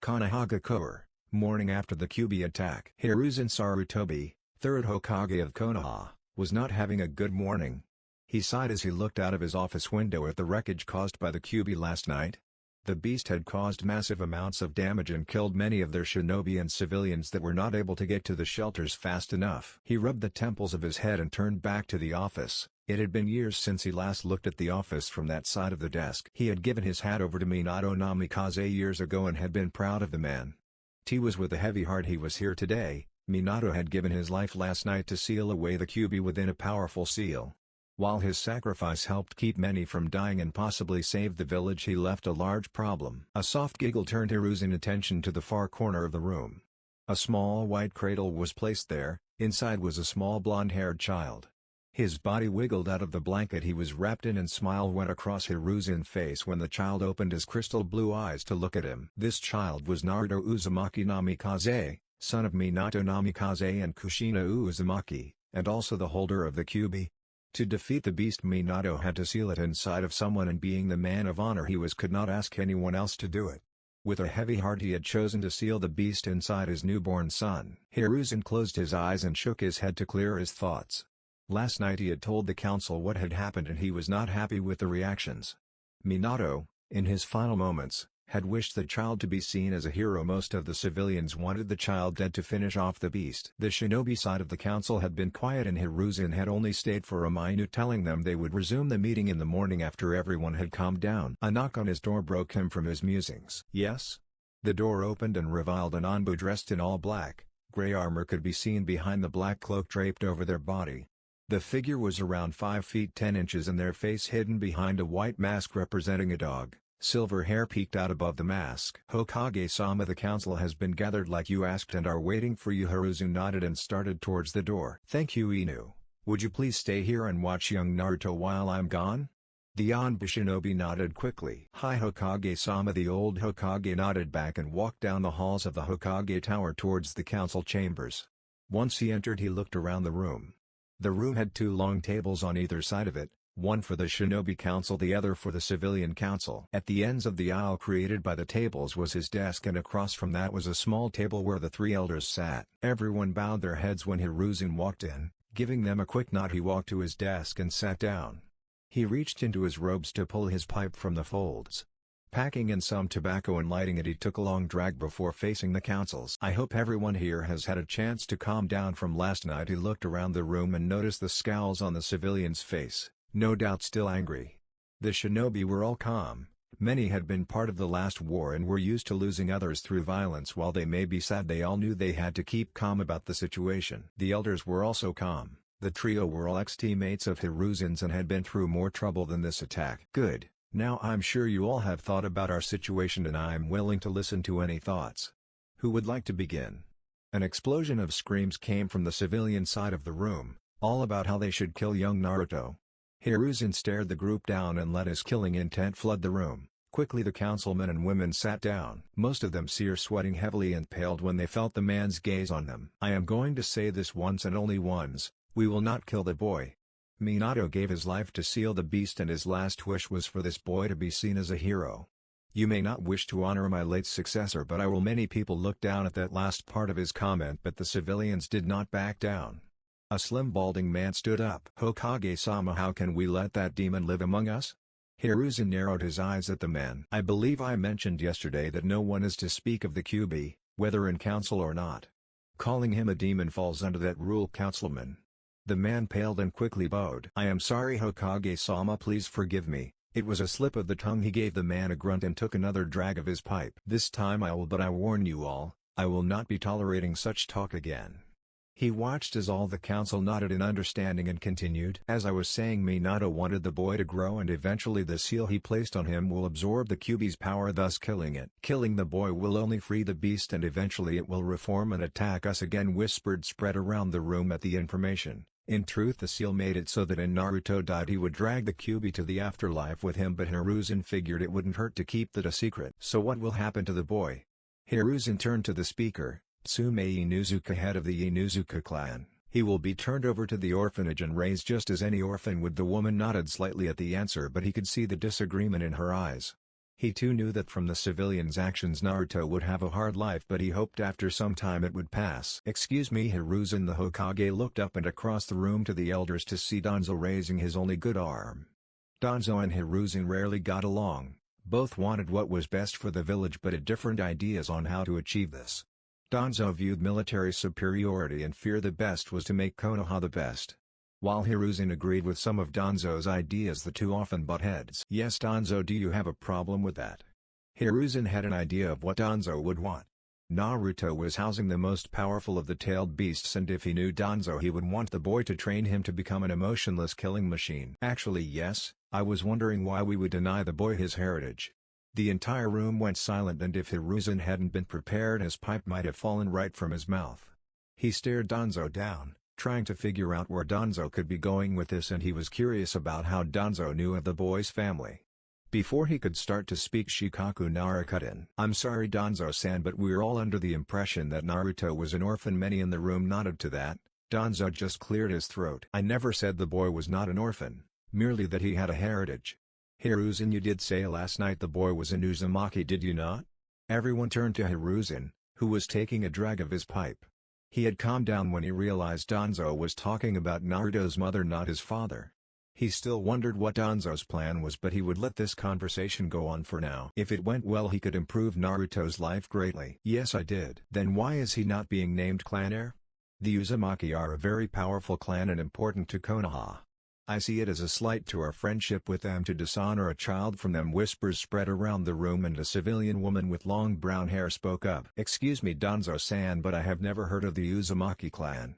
Konohagakure, morning after the Kyuubi attack. Hiruzen Sarutobi, third Hokage of Konoha, was not having a good morning. He sighed as he looked out of his office window at the wreckage caused by the Kyuubi last night. The beast had caused massive amounts of damage and killed many of their shinobi and civilians that were not able to get to the shelters fast enough. He rubbed the temples of his head and turned back to the office. It had been years since he last looked at the office from that side of the desk. He had given his hat over to Minato Namikaze years ago and had been proud of the man. He was with a heavy heart he was here today. Minato had given his life last night to seal away the Kyuubi within a powerful seal. While his sacrifice helped keep many from dying and possibly saved the village, he left a large problem. A soft giggle turned Hiruzen's attention to the far corner of the room. A small white cradle was placed there. Inside was a small blonde-haired child. His body wiggled out of the blanket he was wrapped in and smile went across Hiruzen's face when the child opened his crystal blue eyes to look at him. This child was Naruto Uzumaki Namikaze, son of Minato Namikaze and Kushina Uzumaki, and also the holder of the Kyuubi. To defeat the beast, Minato had to seal it inside of someone, and being the man of honor he was, could not ask anyone else to do it. With a heavy heart he had chosen to seal the beast inside his newborn son. Hiruzen closed his eyes and shook his head to clear his thoughts. Last night he had told the council what had happened and he was not happy with the reactions. Minato, in his final moments, had wished the child to be seen as a hero. Most of the civilians wanted the child dead to finish off the beast. The shinobi side of the council had been quiet and Hiruzen had only stayed for a minute, telling them they would resume the meeting in the morning after everyone had calmed down. A knock on his door broke him from his musings. Yes? The door opened and revealed an Anbu dressed in all black. Gray armor could be seen behind the black cloak draped over their body. The figure was around 5 feet 10 inches and their face hidden behind a white mask representing a dog. Silver hair peeked out above the mask. Hokage-sama, the council has been gathered like you asked and are waiting for you. Hiruzen nodded and started towards the door. Thank you, Inu. Would you please stay here and watch young Naruto while I'm gone? The Anbu shinobi nodded quickly. Hi Hokage-sama. The old Hokage nodded back and walked down the halls of the Hokage tower towards the council chambers. Once he entered he looked around the room. The room had 2 long tables on either side of it. One for the Shinobi Council, the other for the Civilian Council. At the ends of the aisle created by the tables was his desk, and across from that was a small table where the 3 elders sat. Everyone bowed their heads when Hiruzen walked in. Giving them a quick nod, he walked to his desk and sat down. He reached into his robes to pull his pipe from the folds. Packing in some tobacco and lighting it, he took a long drag before facing the councils. I hope everyone here has had a chance to calm down from last night. He looked around the room and noticed the scowls on the civilian's face. No doubt still angry. The shinobi were all calm. Many had been part of the last war and were used to losing others through violence. While they may be sad, they all knew they had to keep calm about the situation. The elders were also calm. The trio were all ex-teammates of Hiruzen's and had been through more trouble than this attack. Good. Now I'm sure you all have thought about our situation and I'm willing to listen to any thoughts. Who would like to begin? An explosion of screams came from the civilian side of the room, all about how they should kill young Naruto. Hiruzen stared the group down and let his killing intent flood the room. Quickly the councilmen and women sat down. Most of them sweating heavily and paled when they felt the man's gaze on them. I am going to say this once and only once, we will not kill the boy. Minato gave his life to seal the beast and his last wish was for this boy to be seen as a hero. You may not wish to honor my late successor, but I will. Many people looked down at that last part of his comment, but the civilians did not back down. A slim balding man stood up. Hokage-sama, how can we let that demon live among us? Hiruzen narrowed his eyes at the man. I believe I mentioned yesterday that no one is to speak of the Kyuubi, whether in council or not. Calling him a demon falls under that rule, councilman. The man paled and quickly bowed. I am sorry Hokage-sama, please forgive me. It was a slip of the tongue. He gave the man a grunt and took another drag of his pipe. This time I will, but I warn you all, I will not be tolerating such talk again. He watched as all the council nodded in understanding and continued. As I was saying, Minato wanted the boy to grow and eventually the seal he placed on him will absorb the Kyuubi's power, thus killing it. Killing the boy will only free the beast and eventually it will reform and attack us again. Whispered spread around the room at the information. In truth, the seal made it so that when Naruto died he would drag the Kyuubi to the afterlife with him, but Hiruzen figured it wouldn't hurt to keep that a secret. So what will happen to the boy? Hiruzen turned to the speaker. Tsume Inuzuka, head of the Inuzuka clan. He will be turned over to the orphanage and raised just as any orphan would. The woman nodded slightly at the answer, but he could see the disagreement in her eyes. He too knew that from the civilians' actions Naruto would have a hard life, but he hoped after some time it would pass. "Excuse me." Hiruzen the Hokage looked up and across the room to the elders to see Danzo raising his only good arm. Danzo and Hiruzen rarely got along. Both wanted what was best for the village but had different ideas on how to achieve this. Danzo viewed military superiority and fear the best was to make Konoha the best. While Hiruzen agreed with some of Danzo's ideas, the two often butt heads. "Yes Danzo, do you have a problem with that?" Hiruzen had an idea of what Danzo would want. Naruto was housing the most powerful of the tailed beasts, and if he knew Danzo he would want the boy to train him to become an emotionless killing machine. "Actually yes, I was wondering why we would deny the boy his heritage." The entire room went silent, and if Hiruzen hadn't been prepared his pipe might have fallen right from his mouth. He stared Danzo down, trying to figure out where Danzo could be going with this, and he was curious about how Danzo knew of the boy's family. Before he could start to speak, Shikaku Nara cut in. "I'm sorry Danzo-san, but we're all under the impression that Naruto was an orphan." Many in the room nodded to that. Danzo just cleared his throat. "I never said the boy was not an orphan, merely that he had a heritage." "Hiruzen, you did say last night the boy was an Uzumaki, did you not?" Everyone turned to Hiruzen, who was taking a drag of his pipe. He had calmed down when he realized Danzo was talking about Naruto's mother, not his father. He still wondered what Danzo's plan was, but he would let this conversation go on for now. If it went well he could improve Naruto's life greatly. "Yes I did." "Then why is he not being named clan heir?" "The Uzumaki are a very powerful clan and important to Konoha. I see it as a slight to our friendship with them to dishonor a child from them." Whispers spread around the room and a civilian woman with long brown hair spoke up. "Excuse me Danzo-san, but I have never heard of the Uzumaki clan.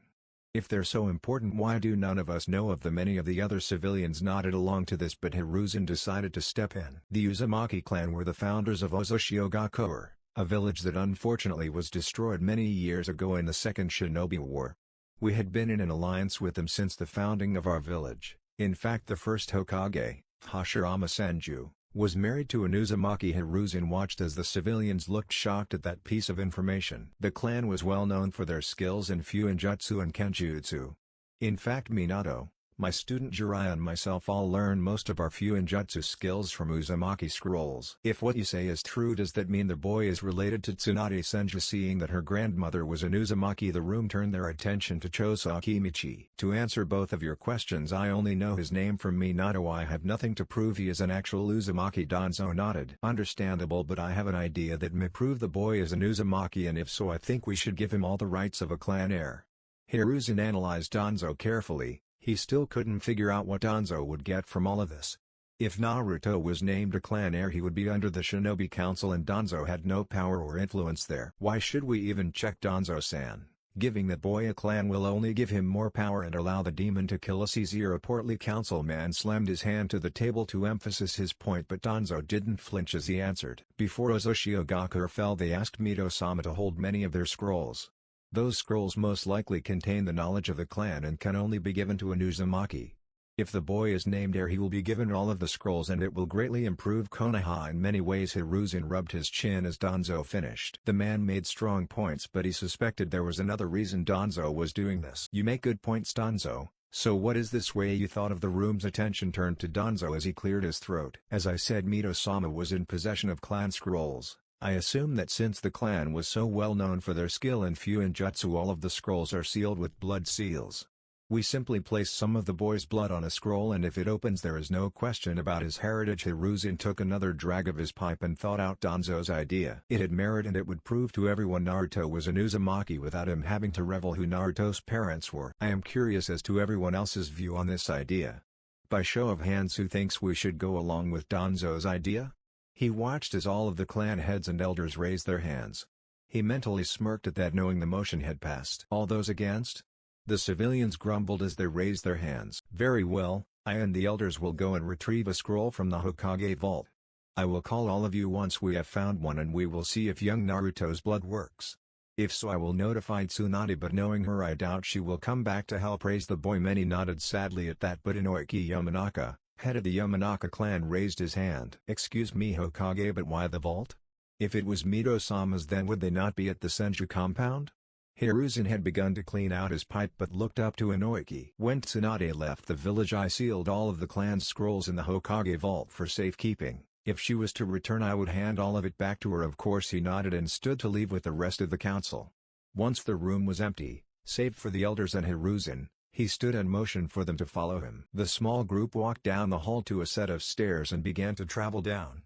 If they're so important, why do none of us know of them?" Many of the other civilians nodded along to this, but Hiruzen decided to step in. "The Uzumaki clan were the founders of Ozushiogakuer, a village that unfortunately was destroyed many years ago in the Second Shinobi War. We had been in an alliance with them since the founding of our village. In fact, the first Hokage, Hashirama Senju, was married to an Uzumaki." Hiruzen watched as the civilians looked shocked at that piece of information. "The clan was well known for their skills in Fuinjutsu and Kenjutsu. In fact, Minato, my student Jiraiya and myself all learn most of our Fuinjutsu skills from Uzumaki scrolls." "If what you say is true, does that mean the boy is related to Tsunade Senju?" Seeing that her grandmother was an Uzumaki, the room turned their attention to Chosaki Michi. "To answer both of your questions, I only know his name from Minato. I have nothing to prove he is an actual Uzumaki." Danzo nodded. "Understandable, but I have an idea that may prove the boy is an Uzumaki, and if so I think we should give him all the rights of a clan heir." Hiruzen analyzed Danzo carefully. He still couldn't figure out what Danzo would get from all of this. If Naruto was named a clan heir he would be under the Shinobi Council, and Danzo had no power or influence there. "Why should we even check Danzo-san? Giving that boy a clan will only give him more power and allow the demon to kill us easier." A portly councilman slammed his hand to the table to emphasize his point, but Danzo didn't flinch as he answered. "Before Ozushiogakuer fell they asked Mito-sama to hold many of their scrolls. Those scrolls most likely contain the knowledge of the clan and can only be given to an Uzumaki. If the boy is named heir he will be given all of the scrolls and it will greatly improve Konoha in many ways." Hiruzen rubbed his chin as Danzo finished. The man made strong points, but he suspected there was another reason Danzo was doing this. "You make good points Danzo, so what is this way you thought of?" The room's attention turned to Danzo as he cleared his throat. "As I said, Mito-sama was in possession of clan scrolls. I assume that since the clan was so well known for their skill in Fuinjutsu, all of the scrolls are sealed with blood seals. We simply place some of the boy's blood on a scroll and if it opens there is no question about his heritage." Hiruzen took another drag of his pipe and thought out Danzo's idea. It had merit and it would prove to everyone Naruto was an Uzumaki without him having to reveal who Naruto's parents were. "I am curious as to everyone else's view on this idea. By show of hands, who thinks we should go along with Danzo's idea?" He watched as all of the clan heads and elders raised their hands. He mentally smirked at that, knowing the motion had passed. "All those against?" The civilians grumbled as they raised their hands. "Very well, I and the elders will go and retrieve a scroll from the Hokage vault. I will call all of you once we have found one and we will see if young Naruto's blood works. If so I will notify Tsunade, but knowing her I doubt she will come back to help raise the boy." Many nodded sadly at that, but Inoiki Yamanaka, head of the Yamanaka clan, raised his hand. "Excuse me Hokage, but why the vault? If it was Mito-sama's, then would they not be at the Senju compound?" Hiruzen had begun to clean out his pipe but looked up to Inoiki. "When Tsunade left the village I sealed all of the clan's scrolls in the Hokage vault for safekeeping. If she was to return I would hand all of it back to her. Of course he nodded and stood to leave with the rest of the council. Once the room was empty, save for the elders and Hiruzen, he stood and motioned for them to follow him. The small group walked down the hall to a set of stairs and began to travel down.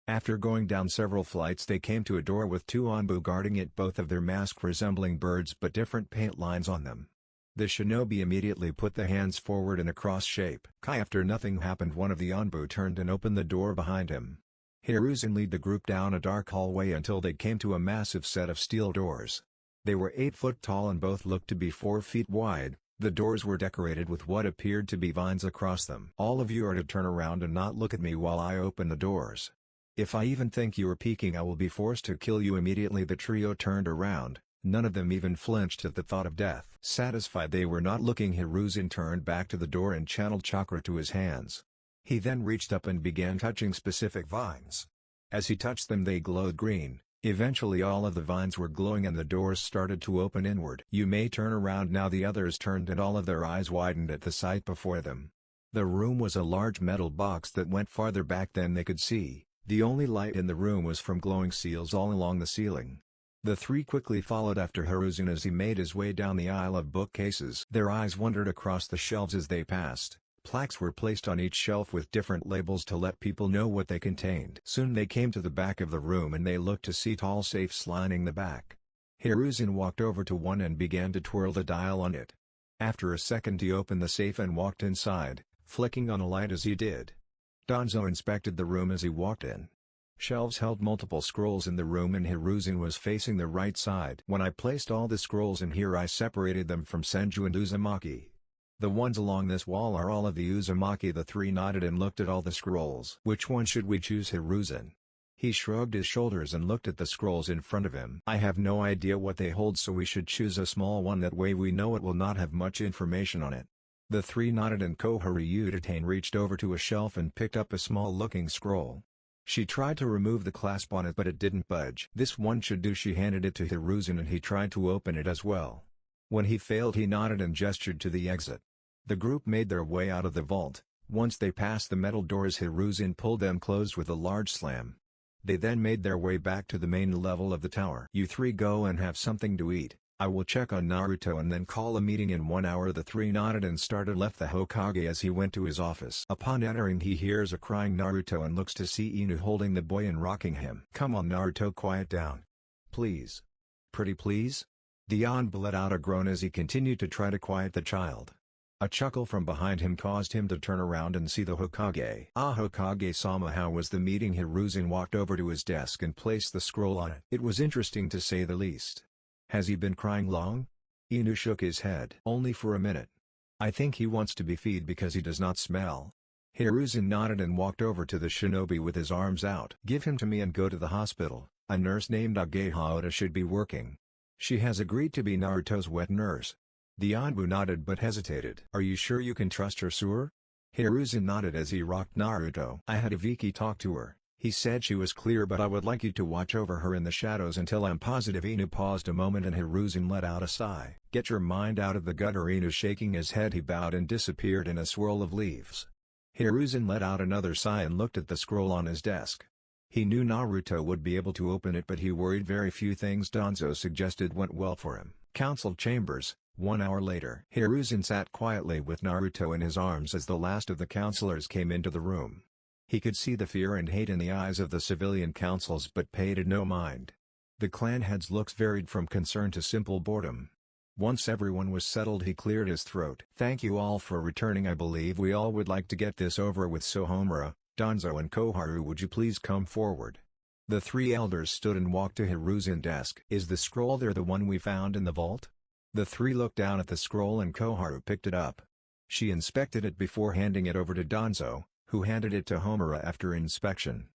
After going down several flights they came to a door with two Anbu guarding it, both of their masks resembling birds but different paint lines on them. The shinobi immediately put the hands forward in a cross shape. After nothing happened, one of the Anbu turned and opened the door behind him. Hiruzen led the group down a dark hallway until they came to a massive set of steel doors. They were 8 foot tall and both looked to be 4 feet wide. The doors were decorated with what appeared to be vines across them. All of you are to turn around and not look at me while I open the doors. If I even think you are peeking I will be forced to kill you immediately. The trio turned around, none of them even flinched at the thought of death. Satisfied they were not looking, Hiruzen turned back to the door and channeled chakra to his hands. He then reached up and began touching specific vines. As he touched them they glowed green. Eventually all of the vines were glowing and the doors started to open inward. You may turn around now. The others turned and all of their eyes widened at the sight before them. The room was a large metal box that went farther back than they could see. The only light in the room was from glowing seals all along the ceiling. The three quickly followed after Hiruzen as he made his way down the aisle of bookcases. Their eyes wandered across the shelves as they passed. Plaques were placed on each shelf with different labels to let people know what they contained. Soon they came to the back of the room and they looked to see tall safes lining the back. Hiruzen walked over to one and began to twirl the dial on it. After a second he opened the safe and walked inside, flicking on a light as he did. Danzo inspected the room as he walked in. Shelves held multiple scrolls in the room and Hiruzen was facing the right side. When I placed all the scrolls in here I separated them from Senju and Uzumaki. The ones along this wall are all of the Uzumaki. The three nodded and looked at all the scrolls. Which one should we choose, Hiruzen? He shrugged his shoulders and looked at the scrolls in front of him. I have no idea what they hold, so we should choose a small one, that way we know it will not have much information on it. The three nodded and Koharu Utatane reached over to a shelf and picked up a small-looking scroll. She tried to remove the clasp on it but it didn't budge. This one should do. She handed it to Hiruzen and he tried to open it as well. When he failed he nodded and gestured to the exit. The group made their way out of the vault. Once they passed the metal doors Hiruzen pulled them closed with a large slam. They then made their way back to the main level of the tower. You three go and have something to eat. I will check on Naruto and then call a meeting in 1 hour. The three nodded and started left the Hokage as he went to his office. Upon entering he hears a crying Naruto and looks to see Inu holding the boy and rocking him. Come on Naruto, quiet down. Please. Pretty please? The Anbu let out a groan as he continued to try to quiet the child. A chuckle from behind him caused him to turn around and see the Hokage. Hokage-sama, how was the meeting? Hiruzen walked over to his desk and placed the scroll on it. It was interesting to say the least. Has he been crying long? Inu shook his head. Only for a minute. I think he wants to be fed because he does not smell. Hiruzen nodded and walked over to the shinobi with his arms out. Give him to me and go to the hospital. A nurse named Ageha should be working. She has agreed to be Naruto's wet nurse. The Anbu nodded but hesitated. Are you sure you can trust her, sir? Hiruzen nodded as he rocked Naruto. I had Ibiki talk to her. He said she was clear, but I would like you to watch over her in the shadows until I'm positive. Inu paused a moment and Hiruzen let out a sigh. Get your mind out of the gutter. Inu shaking his head he bowed and disappeared in a swirl of leaves. Hiruzen let out another sigh and looked at the scroll on his desk. He knew Naruto would be able to open it but he worried very few things Danzo suggested went well for him. Council chambers. 1 hour later. Hiruzen sat quietly with Naruto in his arms as the last of the counselors came into the room. He could see the fear and hate in the eyes of the civilian councils but paid it no mind. The clan head's looks varied from concern to simple boredom. Once everyone was settled he cleared his throat. Thank you all for returning. I believe we all would like to get this over with, so Homura, Danzo and Koharu, would you please come forward? The three elders stood and walked to Hiruzen's desk. Is the scroll there the one we found in the vault? The three looked down at the scroll and Koharu picked it up. She inspected it before handing it over to Danzo, who handed it to Homura after inspection.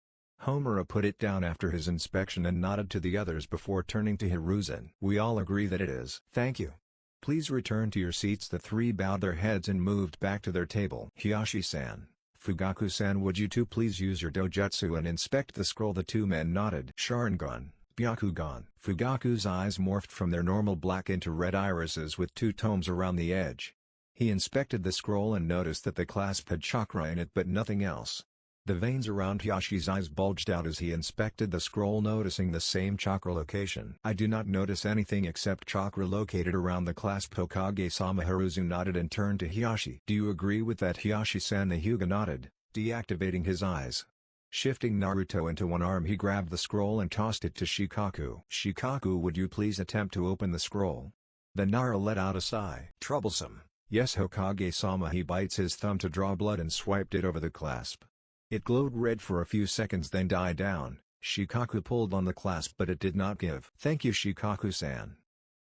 Homura put it down after his inspection and nodded to the others before turning to Hiruzen. We all agree that it is. Thank you. Please return to your seats. The three bowed their heads and moved back to their table. Hiyashi-san, Fugaku-san, would you two please use your dojutsu and inspect the scroll? The two men nodded. Sharingan. Byakugan. Fugaku's eyes morphed from their normal black into red irises with two tomes around the edge. He inspected the scroll and noticed that the clasp had chakra in it but nothing else. The veins around Hiyashi's eyes bulged out as he inspected the scroll, noticing the same chakra location. I do not notice anything except chakra located around the clasp. Hokage-sama. Hiruzen nodded and turned to Hiyashi. Do you agree with that, Hiyashi-san? The Hyuga nodded, deactivating his eyes. Shifting Naruto into one arm, he grabbed the scroll and tossed it to Shikaku. Shikaku, would you please attempt to open the scroll? The Nara let out a sigh. Troublesome. Yes, Hokage-sama. He bites his thumb to draw blood and swiped it over the clasp. It glowed red for a few seconds then died down. Shikaku pulled on the clasp but it did not give. Thank you, Shikaku-san.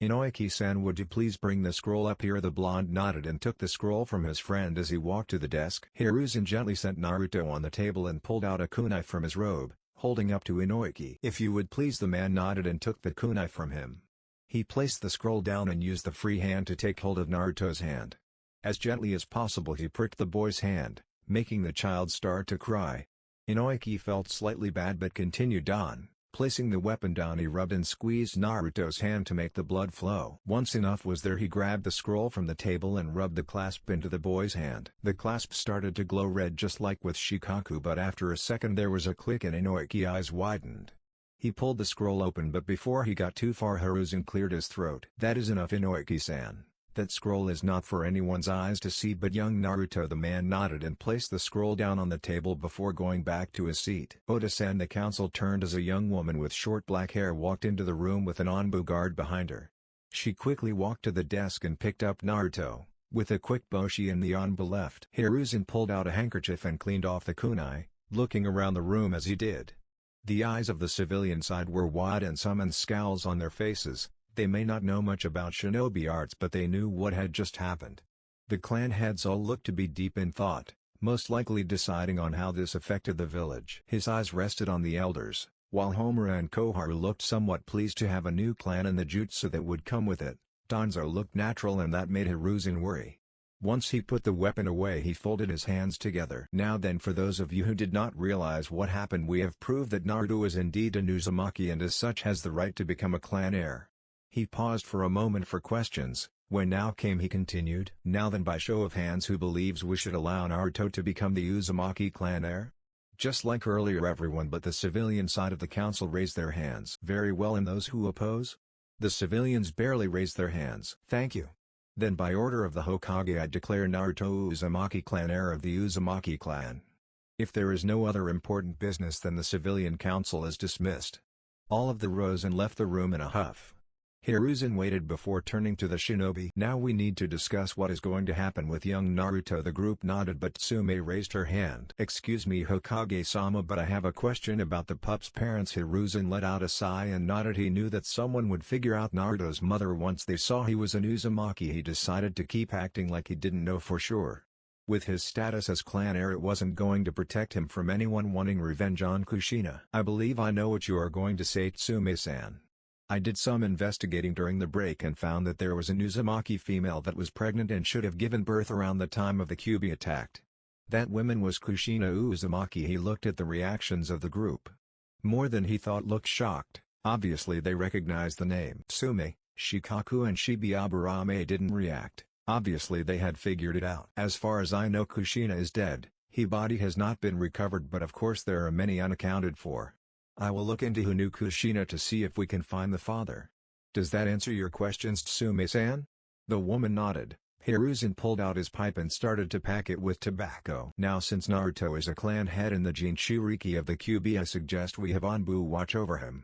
Inoiki-san, would you please bring the scroll up here? The blonde nodded and took the scroll from his friend as he walked to the desk. Hiruzen gently set Naruto on the table and pulled out a kunai from his robe, holding up to Inoiki. If you would please. The man nodded and took the kunai from him. He placed the scroll down and used the free hand to take hold of Naruto's hand. As gently as possible he pricked the boy's hand, making the child start to cry. Inoiki felt slightly bad but continued on. Placing the weapon down, he rubbed and squeezed Naruto's hand to make the blood flow. Once enough was there, he grabbed the scroll from the table and rubbed the clasp into the boy's hand. The clasp started to glow red just like with Shikaku, but after a second there was a click and Inoiki's eyes widened. He pulled the scroll open, but before he got too far Hiruzen cleared his throat. That is enough, Inoiki-san. That scroll is not for anyone's eyes to see but young Naruto. The man nodded and placed the scroll down on the table before going back to his seat. Oda-san. The council turned as a young woman with short black hair walked into the room with an Anbu guard behind her. She quickly walked to the desk and picked up Naruto. With a quick bow she and the Anbu left. Hiruzen pulled out a handkerchief and cleaned off the kunai, looking around the room as he did. The eyes of the civilian side were wide and summoned scowls on their faces. They may not know much about shinobi arts but they knew what had just happened. The clan heads all looked to be deep in thought, most likely deciding on how this affected the village. His eyes rested on the elders, while Homura and Koharu looked somewhat pleased to have a new clan and the jutsu that would come with it. Danzo looked natural and that made Hiruzen worry. Once he put the weapon away he folded his hands together. Now then, for those of you who did not realize what happened, we have proved that Naruto is indeed an Uzumaki and as such has the right to become a clan heir. He paused for a moment for questions. When now came, he continued. Now then, by show of hands, who believes we should allow Naruto to become the Uzumaki clan heir? Just like earlier, everyone but the civilian side of the council raised their hands. Very well, and those who oppose? The civilians barely raised their hands. Thank you. Then by order of the Hokage I declare Naruto Uzumaki clan heir of the Uzumaki clan. If there is no other important business then the civilian council is dismissed. All of them rose and left the room in a huff. Hiruzen waited before turning to the shinobi. Now we need to discuss what is going to happen with young Naruto. The group nodded but Tsume raised her hand. Excuse me, Hokage-sama, but I have a question about the pup's parents. Hiruzen let out a sigh and nodded. He knew that someone would figure out Naruto's mother once they saw he was an Uzumaki. He decided to keep acting like he didn't know for sure. With his status as clan heir, it wasn't going to protect him from anyone wanting revenge on Kushina. I believe I know what you are going to say, Tsume-san. I did some investigating during the break and found that there was an Uzumaki female that was pregnant and should have given birth around the time of the Kyuubi attack. That woman was Kushina Uzumaki. He looked at the reactions of the group. More than he thought looked shocked. Obviously they recognized the name. Tsume, Shikaku and Shibiaburame didn't react. Obviously they had figured it out. As far as I know, Kushina is dead. His body has not been recovered, but of course there are many unaccounted for. I will look into who knew Kushina to see if we can find the father. Does that answer your questions, Tsume-san? The woman nodded. Hiruzen pulled out his pipe and started to pack it with tobacco. Now since Naruto is a clan head in the Jinchuriki of the Kyuubi, I suggest we have Anbu watch over him.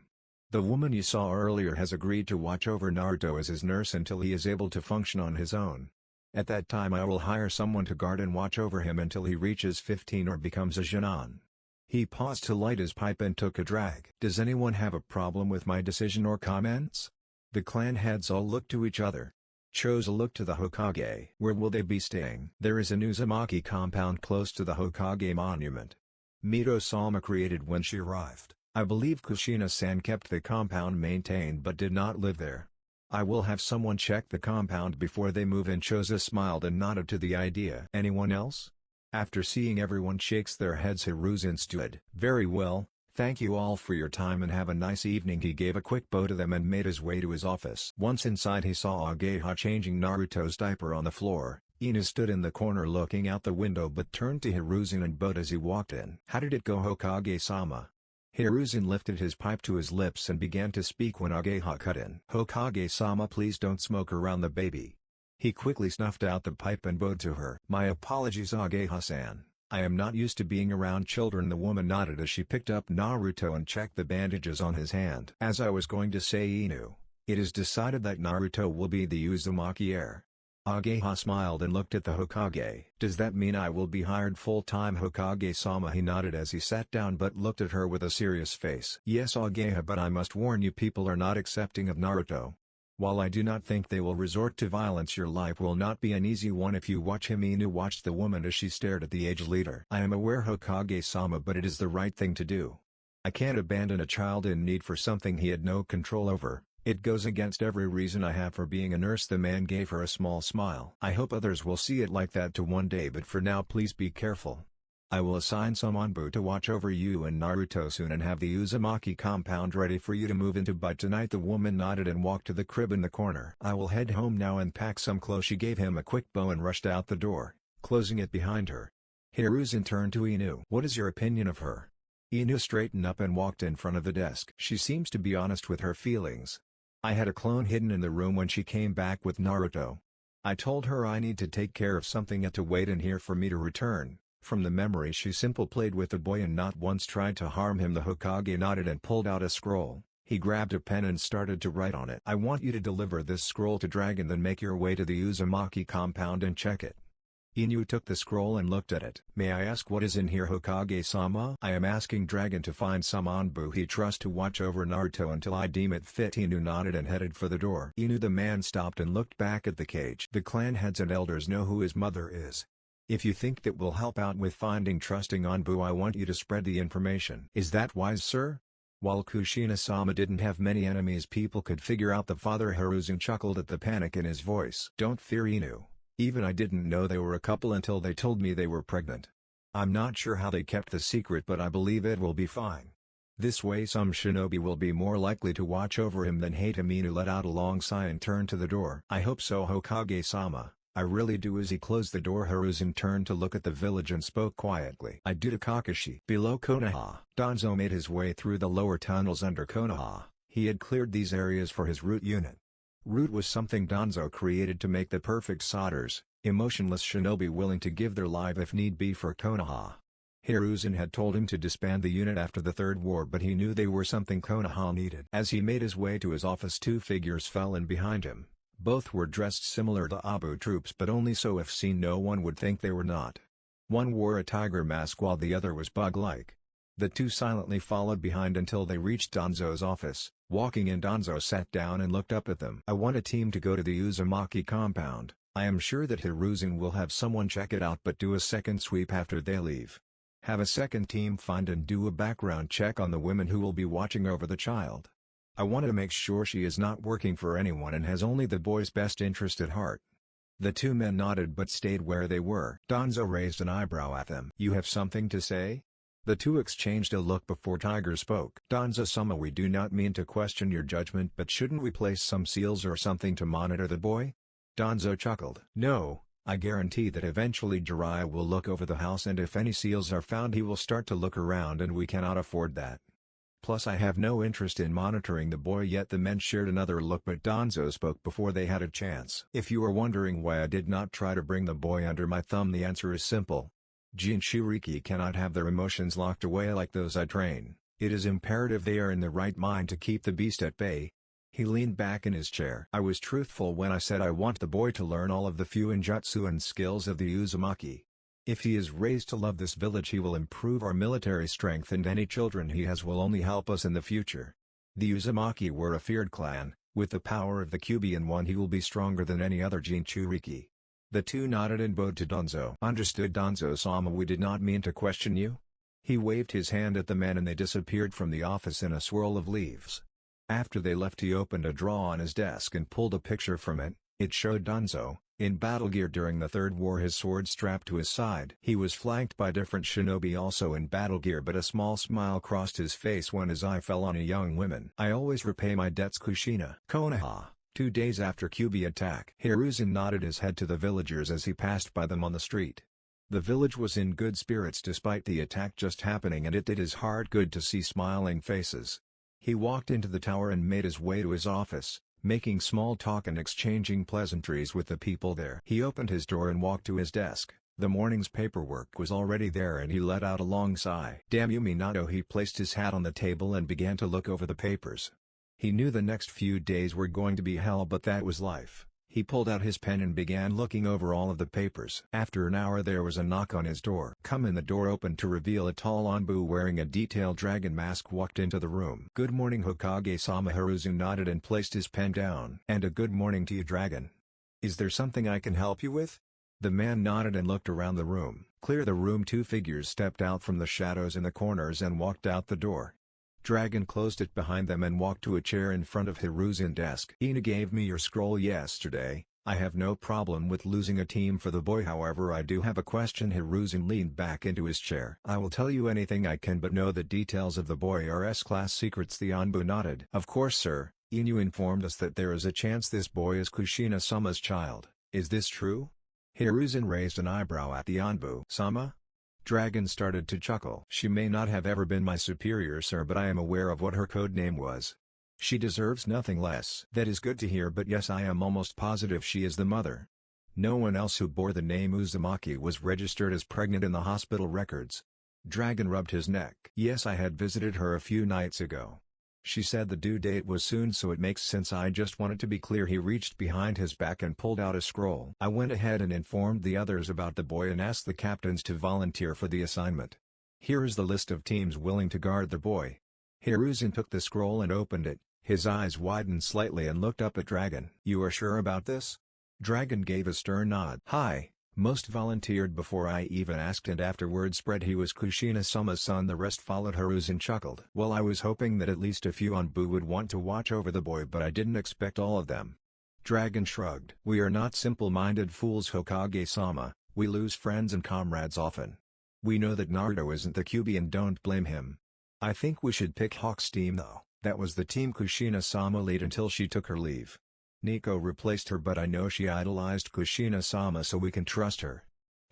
The woman you saw earlier has agreed to watch over Naruto as his nurse until he is able to function on his own. At that time I will hire someone to guard and watch over him until he reaches 15 or becomes a Genin. He paused to light his pipe and took a drag. Does anyone have a problem with my decision or comments? The clan heads all looked to each other. Choza looked to the Hokage. Where will they be staying? There is an Uzumaki compound close to the Hokage monument. Mito-sama created when she arrived. I believe Kushina-san kept the compound maintained but did not live there. I will have someone check the compound before they move in. Choza smiled and nodded to the idea. Anyone else? After seeing everyone shakes their heads, Hiruzen stood. Very well, thank you all for your time and have a nice evening. He gave a quick bow to them and made his way to his office. Once inside he saw Ageha changing Naruto's diaper on the floor. Inu stood in the corner looking out the window but turned to Hiruzen and bowed as he walked in. "How did it go, Hokage-sama?" Hiruzen lifted his pipe to his lips and began to speak when Ageha cut in. "Hokage-sama, please don't smoke around the baby." He quickly snuffed out the pipe and bowed to her. "My apologies, Ageha-san. I am not used to being around children." The woman nodded as she picked up Naruto and checked the bandages on his hand. "As I was going to say, Inu, it is decided that Naruto will be the Uzumaki heir." Ageha smiled and looked at the Hokage. "Does that mean I will be hired full-time, Hokage-sama?" He nodded as he sat down but looked at her with a serious face. "Yes, Ageha, but I must warn you, people are not accepting of Naruto. While I do not think they will resort to violence, your life will not be an easy one if you watch him." Inu watched the woman as she stared at the aged leader. "I am aware, Hokage-sama, but it is the right thing to do. I can't abandon a child in need for something he had no control over. It goes against every reason I have for being a nurse." The man gave her a small smile. "I hope others will see it like that too one day, but for now please be careful. I will assign some Anbu to watch over you and Naruto soon and have the Uzumaki compound ready for you to move into by tonight." The woman nodded and walked to the crib in the corner. "I will head home now and pack some clothes." She gave him a quick bow and rushed out the door, closing it behind her. Hiruzen turned to Inu. "What is your opinion of her?" Inu straightened up and walked in front of the desk. "She seems to be honest with her feelings. I had a clone hidden in the room when she came back with Naruto. I told her I need to take care of something yet to wait in here for me to return. From the memory, she simply played with the boy and not once tried to harm him." The Hokage nodded and pulled out a scroll. He grabbed a pen and started to write on it. "I want you to deliver this scroll to Dragon, then make your way to the Uzumaki compound and check it." Inu took the scroll and looked at it. "May I ask what is in here, Hokage-sama?" "I am asking Dragon to find some Anbu he trusts to watch over Naruto until I deem it fit." Inu nodded and headed for the door. The man stopped and looked back at the cage. "The clan heads and elders know who his mother is. If you think that will help out with finding trusting Anbu, I want you to spread the information." "Is that wise, sir?" While Kushina-sama didn't have many enemies people could figure out the father. Hiruzen chuckled at the panic in his voice. "Don't fear, Inu. Even I didn't know they were a couple until they told me they were pregnant. I'm not sure how they kept the secret, but I believe it will be fine. This way some shinobi will be more likely to watch over him than hate him." Inu let out a long sigh and turned to the door. "I hope so, Hokage-sama. I really do." As he closed the door, Hiruzen turned to look at the village and spoke quietly. "I do to Kakashi." Below Konoha, Danzo made his way through the lower tunnels under Konoha. He had cleared these areas for his root unit. Root was something Danzo created to make the perfect solders, emotionless shinobi willing to give their life if need be for Konoha. Hiruzen had told him to disband the unit after the Third War, but he knew they were something Konoha needed. As he made his way to his office, two figures fell in behind him. Both were dressed similar to Abu troops, but only so if seen no one would think they were not. One wore a tiger mask while the other was bug-like. The two silently followed behind until they reached Danzo's office. Walking in, Danzo sat down and looked up at them. "I want a team to go to the Uzumaki compound. I am sure that Hiruzen will have someone check it out, but do a second sweep after they leave. Have a second team find and do a background check on the women who will be watching over the child. I want to make sure she is not working for anyone and has only the boy's best interest at heart." The two men nodded but stayed where they were. Danzo raised an eyebrow at them. "You have something to say?" The two exchanged a look before Tiger spoke. "Danzo-sama, we do not mean to question your judgment, but shouldn't we place some seals or something to monitor the boy?" Danzo chuckled. "No, I guarantee that eventually Jiraiya will look over the house, and if any seals are found he will start to look around, and we cannot afford that. Plus I have no interest in monitoring the boy yet." The men shared another look, but Danzo spoke before they had a chance. "If you are wondering why I did not try to bring the boy under my thumb, the answer is simple. Jinchuriki cannot have their emotions locked away like those I train. It is imperative they are in the right mind to keep the beast at bay." He leaned back in his chair. "I was truthful when I said I want the boy to learn all of the Fuinjutsu and skills of the Uzumaki. If he is raised to love this village, he will improve our military strength, and any children he has will only help us in the future. The Uzumaki were a feared clan. With the power of the Kyuubi in one, he will be stronger than any other Jinchuriki." The two nodded and bowed to Danzo. "Understood, Danzo-sama, we did not mean to question you." He waved his hand at the men and they disappeared from the office in a swirl of leaves. After they left, he opened a drawer on his desk and pulled a picture from it. It showed Danzo, in battle gear during the Third War, his sword strapped to his side. He was flanked by different shinobi also in battle gear, but a small smile crossed his face when his eye fell on a young woman. "I always repay my debts, Kushina." Konoha, 2 days after Kyuubi attack. Hiruzen nodded his head to the villagers as he passed by them on the street. The village was in good spirits despite the attack just happening, and it did his heart good to see smiling faces. He walked into the tower and made his way to his office, making small talk and exchanging pleasantries with the people there. He opened his door and walked to his desk. The morning's paperwork was already there and he let out a long sigh. Damn you Minato. He placed his hat on the table and began to look over the papers. He knew the next few days were going to be hell, but that was life. He pulled out his pen and began looking over all of the papers. After an hour there was a knock on his door. Come in. The door opened to reveal a tall Anbu wearing a detailed dragon mask walked into the room. Good morning Hokage-sama. Hiruzen nodded and placed his pen down. And a good morning to you, dragon. Is there something I can help you with? The man nodded and looked around the room. Clear the room. Two figures stepped out from the shadows in the corners and walked out the door. Dragon closed it behind them and walked to a chair in front of Hiruzen's desk. Ina gave me your scroll yesterday. I have no problem with losing a team for the boy, however I do have a question. Hiruzen leaned back into his chair. I will tell you anything I can, but know the details of the boy are S-class secrets. The Anbu nodded. Of course sir, Inu informed us that there is a chance this boy is Kushina-sama's child. Is this true? Hiruzen raised an eyebrow at the Anbu-sama. Dragon started to chuckle. She may not have ever been my superior sir, but I am aware of what her code name was. She deserves nothing less. That is good to hear, but yes, I am almost positive she is the mother. No one else who bore the name Uzumaki was registered as pregnant in the hospital records. Dragon rubbed his neck. Yes, I had visited her a few nights ago. She said the due date was soon, so it makes sense. I just wanted to be clear. He reached behind his back and pulled out a scroll. I went ahead and informed the others about the boy and asked the captains to volunteer for the assignment. Here is the list of teams willing to guard the boy. Hiruzen took the scroll and opened it. His eyes widened slightly and looked up at Dragon. You are sure about this? Dragon gave a stern nod. Hi. Most volunteered before I even asked, and after word spread he was Kushina-sama's son. The rest followed. Hiruzen chuckled. Well, I was hoping that at least a few Anbu would want to watch over the boy, but I didn't expect all of them. Dragon shrugged. We are not simple-minded fools, Hokage-sama. We lose friends and comrades often. We know that Naruto isn't the Kyuubi and don't blame him. I think we should pick Hawk's team though. That was the team Kushina-sama lead until she took her leave. Nico replaced her, but I know she idolized Kushina-sama, so we can trust her.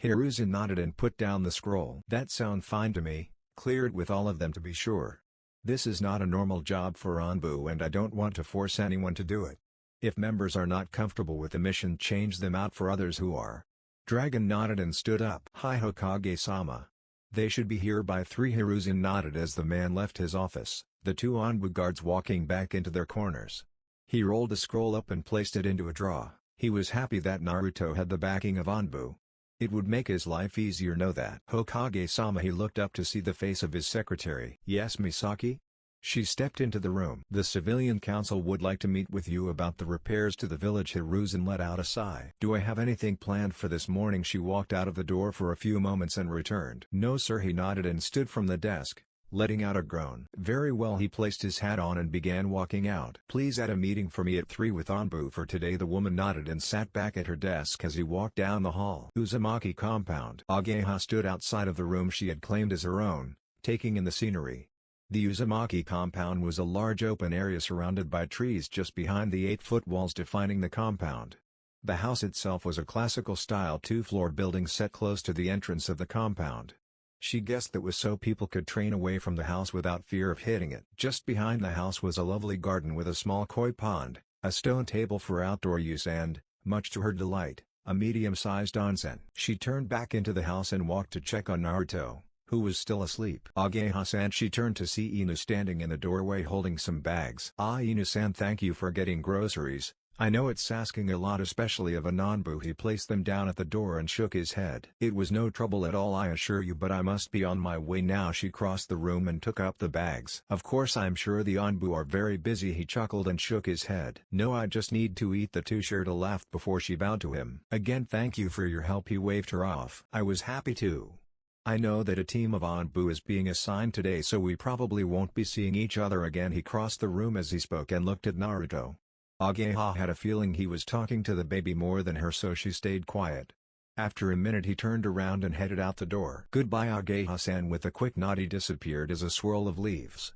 Hiruzen nodded and put down the scroll. That sounds fine to me. Clear it with all of them to be sure. This is not a normal job for Anbu and I don't want to force anyone to do it. If members are not comfortable with the mission, change them out for others who are. Dragon nodded and stood up. Hi Hokage-sama. They should be here by 3. Hiruzen nodded as the man left his office, the two Anbu guards walking back into their corners. He rolled a scroll up and placed it into a drawer. He was happy that Naruto had the backing of Anbu. It would make his life easier, know that. Hokage-sama. He looked up to see the face of his secretary. Yes, Misaki? She stepped into the room. The civilian council would like to meet with you about the repairs to the village. Hiruzen let out a sigh. Do I have anything planned for this morning? She walked out of the door for a few moments and returned. No sir. He nodded and stood from the desk, letting out a groan. Very well. He placed his hat on and began walking out. Please add a meeting for me at 3 with Anbu for today. The woman nodded and sat back at her desk as he walked down the hall. Uzumaki compound. Ageha stood outside of the room she had claimed as her own, taking in the scenery. The Uzumaki compound was a large open area surrounded by trees just behind the 8-foot walls defining the compound. The house itself was a classical-style 2-floor building set close to the entrance of the compound. She guessed that was so people could train away from the house without fear of hitting it. Just behind the house was a lovely garden with a small koi pond, a stone table for outdoor use and, much to her delight, a medium-sized onsen. She turned back into the house and walked to check on Naruto, who was still asleep. Ageha-san. She turned to see Inu standing in the doorway holding some bags. Ah, Inu-san, thank you for getting groceries. I know it's asking a lot, especially of a Anbu. He placed them down at the door and shook his head. It was no trouble at all, I assure you, but I must be on my way now. She crossed the room and took up the bags. Of course, I'm sure the Anbu are very busy. He chuckled and shook his head. No, I just need to eat. The two-shirta laughed before she bowed to him. Again, thank you for your help. He waved her off. I was happy to. I know that a team of Anbu is being assigned today, so we probably won't be seeing each other again. He crossed the room as he spoke and looked at Naruto. Ageha had a feeling he was talking to the baby more than her, so she stayed quiet. After a minute he turned around and headed out the door. Goodbye Ageha-san. With a quick nod he disappeared as a swirl of leaves.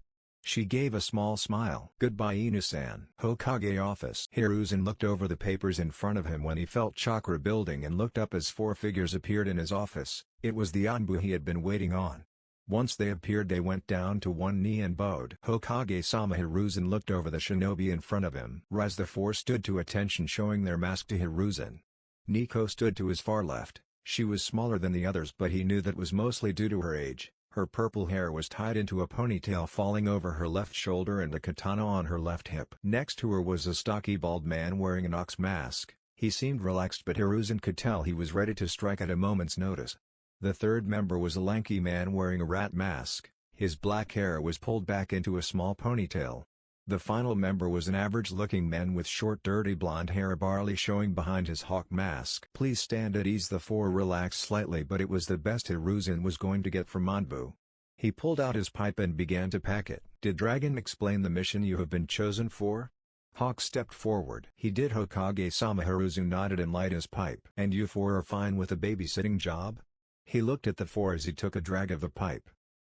She gave a small smile. "Goodbye Inu-san." Hokage office. Hiruzen looked over the papers in front of him when he felt chakra building and looked up as 4 figures appeared in his office. It was the Anbu he had been waiting on. Once they appeared they went down to one knee and bowed. Hokage-sama. Hiruzen looked over the shinobi in front of him. As the 4 stood to attention showing their mask to Hiruzen. Nico stood to his far left. She was smaller than the others but he knew that was mostly due to her age. Her purple hair was tied into a ponytail falling over her left shoulder and a katana on her left hip. Next to her was a stocky bald man wearing an ox mask. He seemed relaxed but Hiruzen could tell he was ready to strike at a moment's notice. The third member was a lanky man wearing a rat mask. His black hair was pulled back into a small ponytail. The final member was an average-looking man with short dirty blonde hair barely showing behind his hawk mask. "Please stand at ease." The 4 relaxed slightly but it was the best Hiruzen was going to get from Anbu. He pulled out his pipe and began to pack it. "Did Dragon explain the mission you have been chosen for?" Hawk stepped forward. "He did." Hokage-sama. Hiruzen nodded and lighted his pipe. "And you 4 are fine with a babysitting job?" He looked at the 4 as he took a drag of the pipe.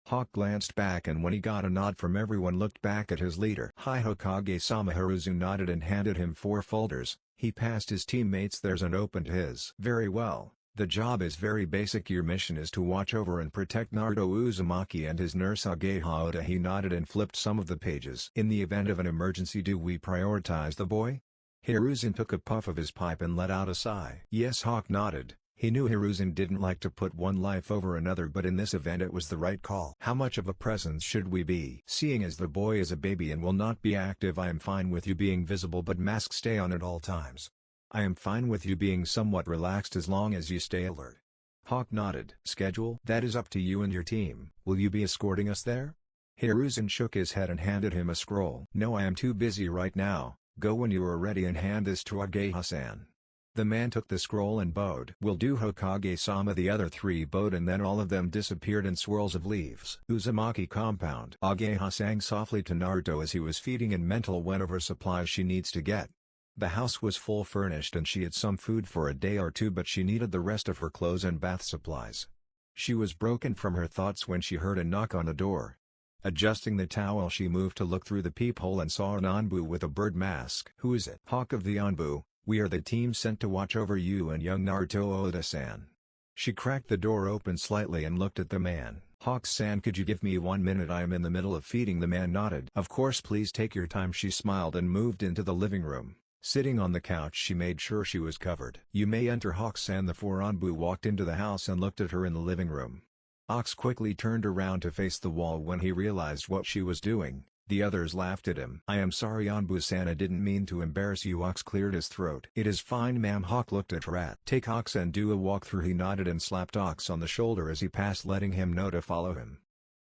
Hawk glanced back and when he got a nod from everyone looked back at his leader. "Hi Hokage-sama." Hiruzen nodded and handed him 4 folders. He passed his teammates theirs and opened his. "Very well, the job is very basic. Your mission is to watch over and protect Naruto Uzumaki and his nurse Ageha Oda." He nodded and flipped some of the pages. "In the event of an emergency, do we prioritize the boy?" Hiruzen took a puff of his pipe and let out a sigh. "Yes." Hawk nodded. He knew Hiruzen didn't like to put one life over another but in this event it was the right call. "How much of a presence should we be?" "Seeing as the boy is a baby and will not be active, I am fine with you being visible but masks stay on at all times. I am fine with you being somewhat relaxed as long as you stay alert." Hawk nodded. "Schedule?" "That is up to you and your team. Will you be escorting us there?" Hiruzen shook his head and handed him a scroll. "No, I am too busy right now. Go when you are ready and hand this to Ageha-san." The man took the scroll and bowed. "Will do." Hokage-sama. The other 3 bowed and then all of them disappeared in swirls of leaves. Uzumaki compound. Ageha sang softly to Naruto as he was feeding and mental went over supplies she needs to get. The house was full furnished and she had some food for a day or 2 but she needed the rest of her clothes and bath supplies. She was broken from her thoughts when she heard a knock on the door. Adjusting the towel she moved to look through the peephole and saw an Anbu with a bird mask. "Who is it?" "Hawk of the Anbu. We are the team sent to watch over you and young Naruto Oda-san." She cracked the door open slightly and looked at the man. "Hawk-san, could you give me 1 minute? I am in the middle of feeding." The man nodded. "Of course, please take your time." She smiled and moved into the living room. Sitting on the couch she made sure she was covered. "You may enter." Hawk-san. The 4 Anbu walked into the house and looked at her in the living room. Ox quickly turned around to face the wall when he realized what she was doing. The others laughed at him. "I am sorry Anbu-san, I didn't mean to embarrass you." Ox cleared his throat. "It is fine ma'am." Hawk looked at Rat. "Take Ox and do a walkthrough." He nodded and slapped Ox on the shoulder as he passed letting him know to follow him.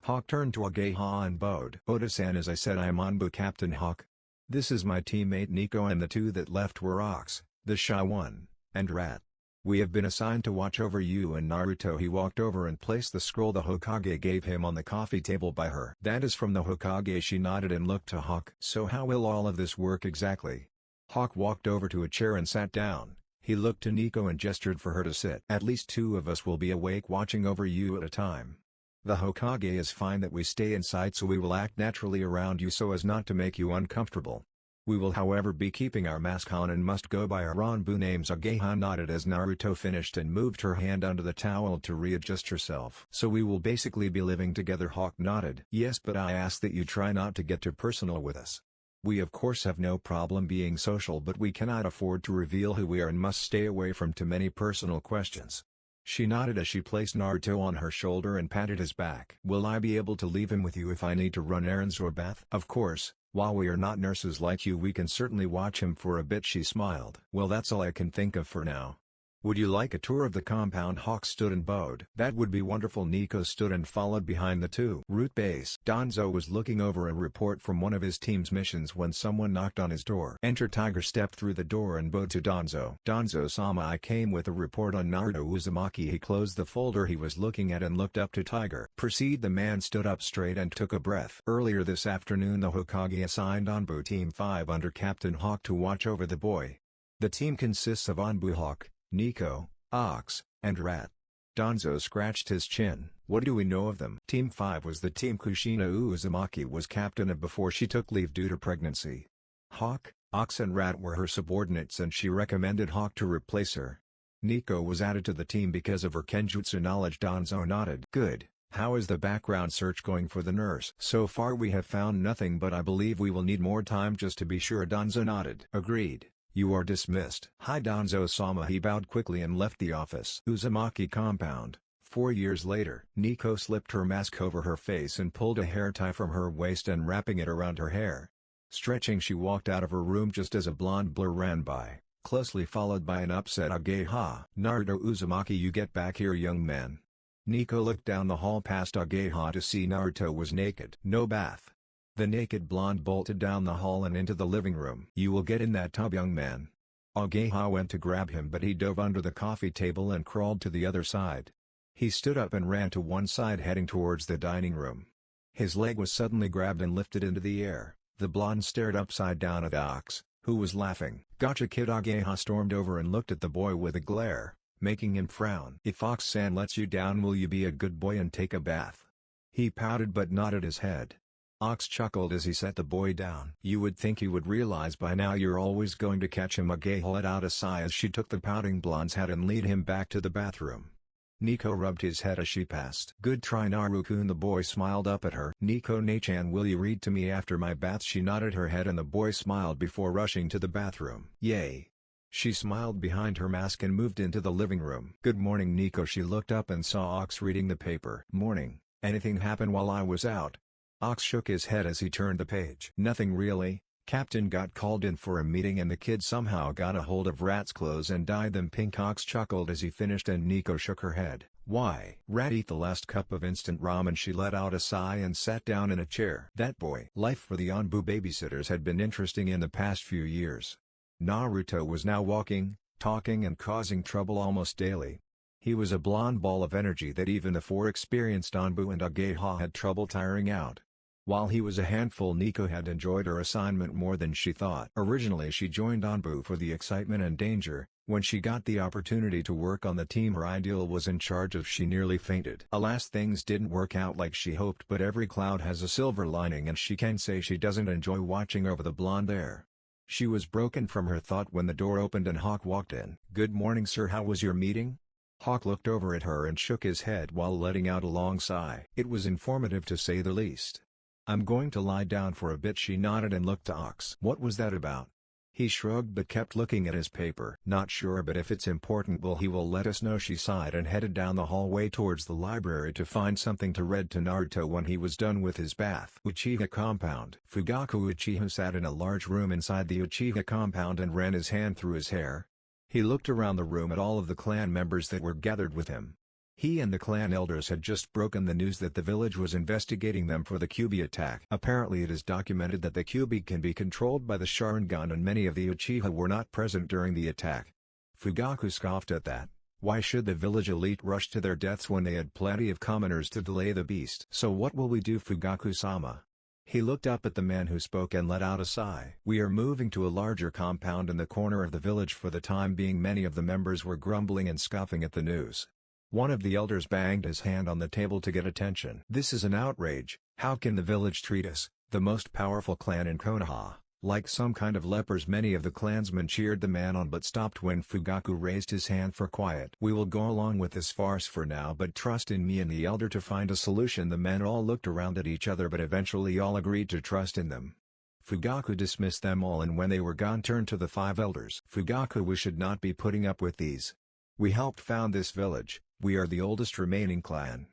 Hawk turned to Ageha and bowed. "Oda-san, as I said, I am Anbu Captain Hawk. This is my teammate Nico and the 2 that left were Ox, the shy one, and Rat. We have been assigned to watch over you and Naruto." He walked over and placed the scroll the Hokage gave him on the coffee table by her. "That is from the Hokage." She nodded and looked to Hawk. "So how will all of this work exactly?" Hawk walked over to a chair and sat down. He looked to Nico and gestured for her to sit. "At least 2 of us will be awake watching over you at a time. The Hokage is fine that we stay inside so we will act naturally around you so as not to make you uncomfortable. We will however be keeping our mask on and must go by our Anbu names." Ageha nodded as Naruto finished and moved her hand under the towel to readjust herself. "So we will basically be living together." Hawk nodded. "Yes, but I ask that you try not to get too personal with us. We of course have no problem being social but we cannot afford to reveal who we are and must stay away from too many personal questions." She nodded as she placed Naruto on her shoulder and patted his back. "Will I be able to leave him with you if I need to run errands or bath?" "Of course. While we are not nurses like you we can certainly watch him for a bit." She smiled. "Well, that's all I can think of for now. Would you like a tour of the compound?" Hawk stood and bowed. "That would be wonderful." Nico stood and followed behind the 2. Root base. Danzo was looking over a report from one of his team's missions when someone knocked on his door. Enter Tiger stepped through the door and bowed to Danzo. "Danzo-sama, I came with a report on Naruto Uzumaki." He closed the folder he was looking at and looked up to Tiger. "Proceed." The man stood up straight and took a breath. "Earlier this afternoon the Hokage assigned Anbu Team 5 under Captain Hawk to watch over the boy. The team consists of Anbu Hawk, Nico, Ox, and Rat. Danzo scratched his chin. What do we know of them? Team 5 was the team Kushina Uzumaki was captain of before she took leave due to pregnancy. Hawk, Ox and Rat were her subordinates and she recommended Hawk to replace her. Nico was added to the team because of her kenjutsu knowledge. Danzo nodded. Good. How is the background search going for the nurse? So far we have found nothing, but I believe we will need more time just to be sure. Danzo nodded. Agreed. You are dismissed. Hi Danzo-sama. He bowed quickly and left the office. Uzumaki compound. 4 years later. Nico slipped her mask over her face and pulled a hair tie from her waist and wrapping it around her hair. Stretching, she walked out of her room just as a blonde blur ran by, closely followed by an upset Ageha. Naruto Uzumaki, you get back here, young man. Nico looked down the hall past Ageha to see Naruto was naked. No bath. The naked blonde bolted down the hall and into the living room. You will get in that tub, young man. Ageha went to grab him, but he dove under the coffee table and crawled to the other side. He stood up and ran to one side, heading towards the dining room. His leg was suddenly grabbed and lifted into the air. The blonde stared upside down at Ox, who was laughing. Gotcha kid. Ageha stormed over and looked at the boy with a glare, making him frown. If Ox-san lets you down, will you be a good boy and take a bath? He pouted but nodded his head. Ox chuckled as he set the boy down. You would think he would realize by now you're always going to catch him. Ageha let out a sigh as she took the pouting blonde's hat and led him back to the bathroom. Nico rubbed his head as she passed. Good try, Naru-kun. The boy smiled up at her. Nico Nachan, will you read to me after my bath? She nodded her head and the boy smiled before rushing to the bathroom. Yay! She smiled behind her mask and moved into the living room. Good morning, Nico. She looked up and saw Ox reading the paper. Morning. Anything happen while I was out? Ox shook his head as he turned the page. Nothing really. Captain got called in for a meeting and the kid somehow got a hold of Rat's clothes and dyed them pink. Ox chuckled as he finished and Nico shook her head. Why? Rat ate the last cup of instant ramen. She let out a sigh and sat down in a chair. That boy. Life for the Anbu babysitters had been interesting in the past few years. Naruto was now walking, talking and causing trouble almost daily. He was a blonde ball of energy that even the 4 experienced Anbu and Ageha had trouble tiring out. While he was a handful, Nico had enjoyed her assignment more than she thought. Originally she joined Anbu for the excitement and danger. When she got the opportunity to work on the team her ideal was in charge of, she nearly fainted. Alas, things didn't work out like she hoped, but every cloud has a silver lining and she can say she doesn't enjoy watching over the blonde there. She was broken from her thought when the door opened and Hawk walked in. Good morning, sir. How was your meeting? Hawk looked over at her and shook his head while letting out a long sigh. It was informative to say the least. I'm going to lie down for a bit. She nodded and looked to Ox. What was that about? He shrugged but kept looking at his paper. Not sure, but if it's important, he will let us know. She sighed and headed down the hallway towards the library to find something to read to Naruto when he was done with his bath. Uchiha compound. Fugaku Uchiha sat in a large room inside the Uchiha compound and ran his hand through his hair. He looked around the room at all of the clan members that were gathered with him. He and the clan elders had just broken the news that the village was investigating them for the Kyuubi attack. Apparently it is documented that the Kyuubi can be controlled by the Sharingan and many of the Uchiha were not present during the attack. Fugaku scoffed at that. Why should the village elite rush to their deaths when they had plenty of commoners to delay the beast? So what will we do, Fugaku-sama? He looked up at the man who spoke and let out a sigh. We are moving to a larger compound in the corner of the village for the time being. Many of the members were grumbling and scoffing at the news. One of the elders banged his hand on the table to get attention. This is an outrage. How can the village treat us, the most powerful clan in Konoha, like some kind of lepers? Many of the clansmen cheered the man on but stopped when Fugaku raised his hand for quiet. We will go along with this farce for now, but trust in me and the elder to find a solution. The men all looked around at each other but eventually all agreed to trust in them. Fugaku dismissed them all and when they were gone turned to the 5 elders. Fugaku, we should not be putting up with these. We helped found this village. We are the oldest remaining clan.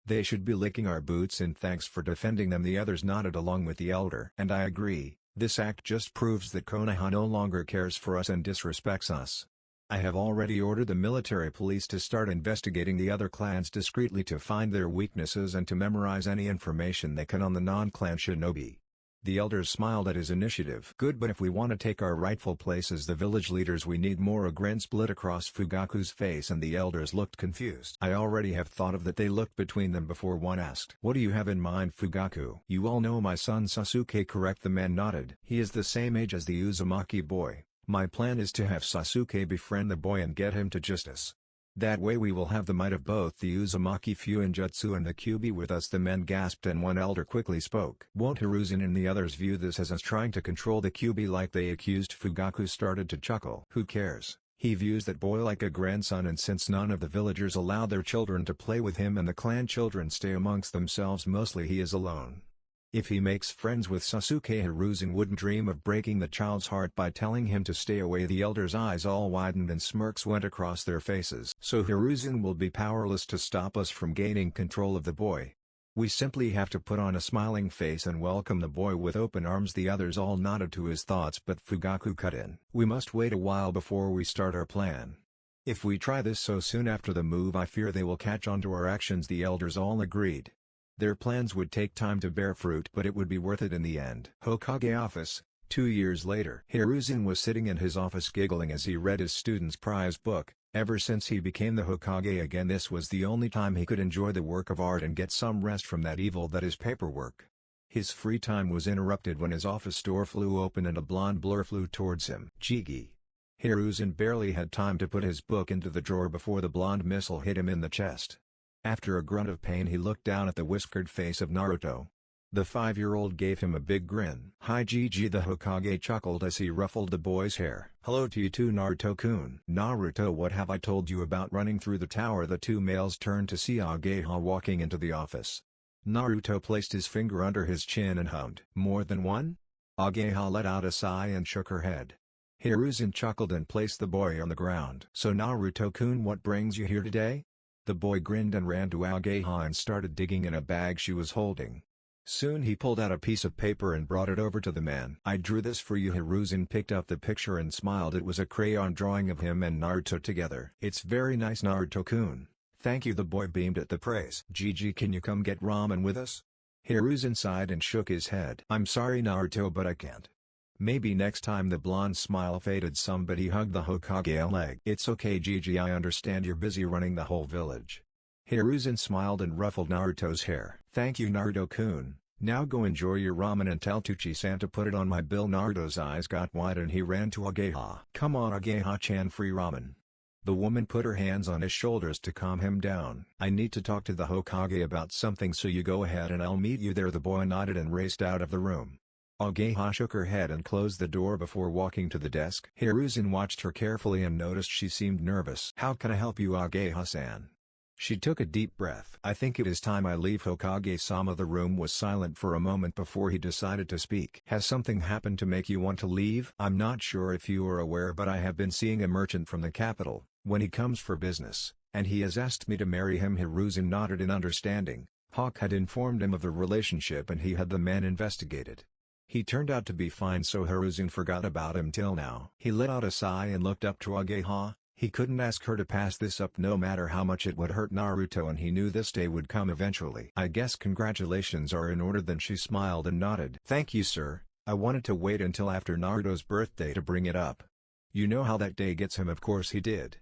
They should be licking our boots in thanks for defending them. The others nodded along with the elder. And I agree, this act just proves that Konoha no longer cares for us and disrespects us. I have already ordered the military police to start investigating the other clans discreetly to find their weaknesses and to memorize any information they can on the non-clan shinobi. The elders smiled at his initiative. Good, but if we want to take our rightful place as the village leaders, we need more. A grin split across Fugaku's face and the elders looked confused. I already have thought of that. They looked between them before one asked. What do you have in mind, Fugaku? You all know my son Sasuke, correct? The man nodded. He is the same age as the Uzumaki boy. My plan is to have Sasuke befriend the boy and get him to justice. That way we will have the might of both the Uzumaki Fuinjutsu and the Kyuubi with us, the men gasped, and one elder quickly spoke. Won't Hiruzen and the others view this as us trying to control the Kyuubi like they accused? Fugaku started to chuckle. Who cares? He views that boy like a grandson, and since none of the villagers allow their children to play with him and the clan children stay amongst themselves mostly, he is alone. If he makes friends with Sasuke, Hiruzen wouldn't dream of breaking the child's heart by telling him to stay away. The elders' eyes all widened and smirks went across their faces. So Hiruzen will be powerless to stop us from gaining control of the boy. We simply have to put on a smiling face and welcome the boy with open arms. The others all nodded to his thoughts, but Fugaku cut in. We must wait a while before we start our plan. If we try this so soon after the move, I fear they will catch on to our actions. The elders all agreed. Their plans would take time to bear fruit, but it would be worth it in the end. Hokage office. 2 years later, Hiruzen was sitting in his office giggling as he read his student's prize book. Ever since he became the Hokage again, this was the only time he could enjoy the work of art and get some rest from that evil that is paperwork. His free time was interrupted when his office door flew open and a blonde blur flew towards him. Jigi. Hiruzen barely had time to put his book into the drawer before the blonde missile hit him in the chest. After a grunt of pain, he looked down at the whiskered face of Naruto. The 5-year-old gave him a big grin. Hi Gigi, the Hokage chuckled as he ruffled the boy's hair. Hello to you too, Naruto-kun. Naruto, what have I told you about running through the tower? The two males turned to see Ageha walking into the office. Naruto placed his finger under his chin and hummed. More than one? Ageha let out a sigh and shook her head. Hiruzen chuckled and placed the boy on the ground. So Naruto-kun, what brings you here today? The boy grinned and ran to Ageha and started digging in a bag she was holding. Soon he pulled out a piece of paper and brought it over to the man. I drew this for you. Hiruzen picked up the picture and smiled. It was a crayon drawing of him and Naruto together. It's very nice, Naruto-kun. Thank you. The boy beamed at the praise. Gigi, can you come get ramen with us? Hiruzen sighed and shook his head. I'm sorry Naruto, but I can't. Maybe next time. The blonde's smile faded some, but he hugged the Hokage leg. It's okay Gigi, I understand you're busy running the whole village. Hiruzen smiled and ruffled Naruto's hair. Thank you Naruto-kun, now go enjoy your ramen and tell Tuchi-san to put it on my bill. Naruto's eyes got wide and he ran to Ageha. Come on Ageha-chan, free ramen. The woman put her hands on his shoulders to calm him down. I need to talk to the Hokage about something, so you go ahead and I'll meet you there. The boy nodded and raced out of the room. Ageha shook her head and closed the door before walking to the desk. Hiruzen watched her carefully and noticed she seemed nervous. How can I help you Ageha-san? She took a deep breath. I think it is time I leave Hokage-sama. The room was silent for a moment before he decided to speak. Has something happened to make you want to leave? I'm not sure if you are aware, but I have been seeing a merchant from the capital. When he comes for business, and he has asked me to marry him. Hiruzen nodded in understanding. Hawk had informed him of the relationship and he had the man investigated. He turned out to be fine, so Hiruzen forgot about him till now. He let out a sigh and looked up to Ageha. He couldn't ask her to pass this up no matter how much it would hurt Naruto, and he knew this day would come eventually. I guess congratulations are in order then. She smiled and nodded. Thank you sir, I wanted to wait until after Naruto's birthday to bring it up. You know how that day gets him. Of course he did.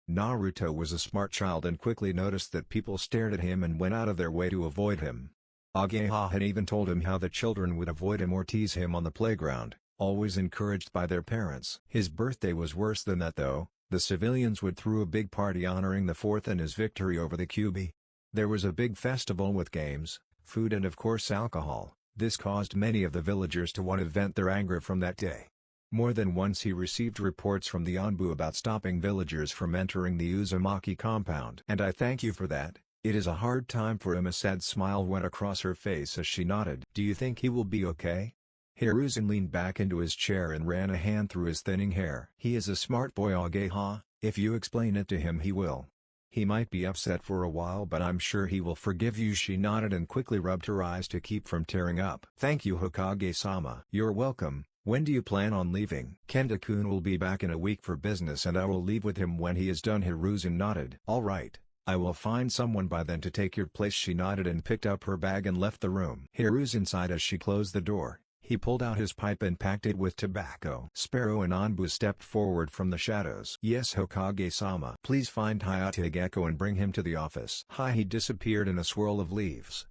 Naruto was a smart child and quickly noticed that people stared at him and went out of their way to avoid him. Ageha had even told him how the children would avoid him or tease him on the playground, always encouraged by their parents. His birthday was worse than that though. The civilians would throw a big party honoring the 4th and his victory over the Kyuubi. There was a big festival with games, food and of course alcohol. This caused many of the villagers to want to vent their anger from that day. More than once he received reports from the Anbu about stopping villagers from entering the Uzumaki compound. And I thank you for that. It is a hard time for him. A sad smile went across her face as she nodded. Do you think he will be okay? Hiruzen leaned back into his chair and ran a hand through his thinning hair. He is a smart boy Ageha, if you explain it to him he will. He might be upset for a while but I'm sure he will forgive you. She nodded and quickly rubbed her eyes to keep from tearing up. Thank you Hokage-sama. You're welcome. When do you plan on leaving? Kenda-kun will be back in a week for business and I will leave with him when he is done. Hiruzen nodded. Alright. I will find someone by then to take your place. She nodded and picked up her bag and left the room. Hiruzen sighed as she closed the door. He pulled out his pipe and packed it with tobacco. Sparrow and Anbu stepped forward from the shadows. Yes Hokage-sama. Please find Hayate Gecko and bring him to the office. Hi. He disappeared in a swirl of leaves.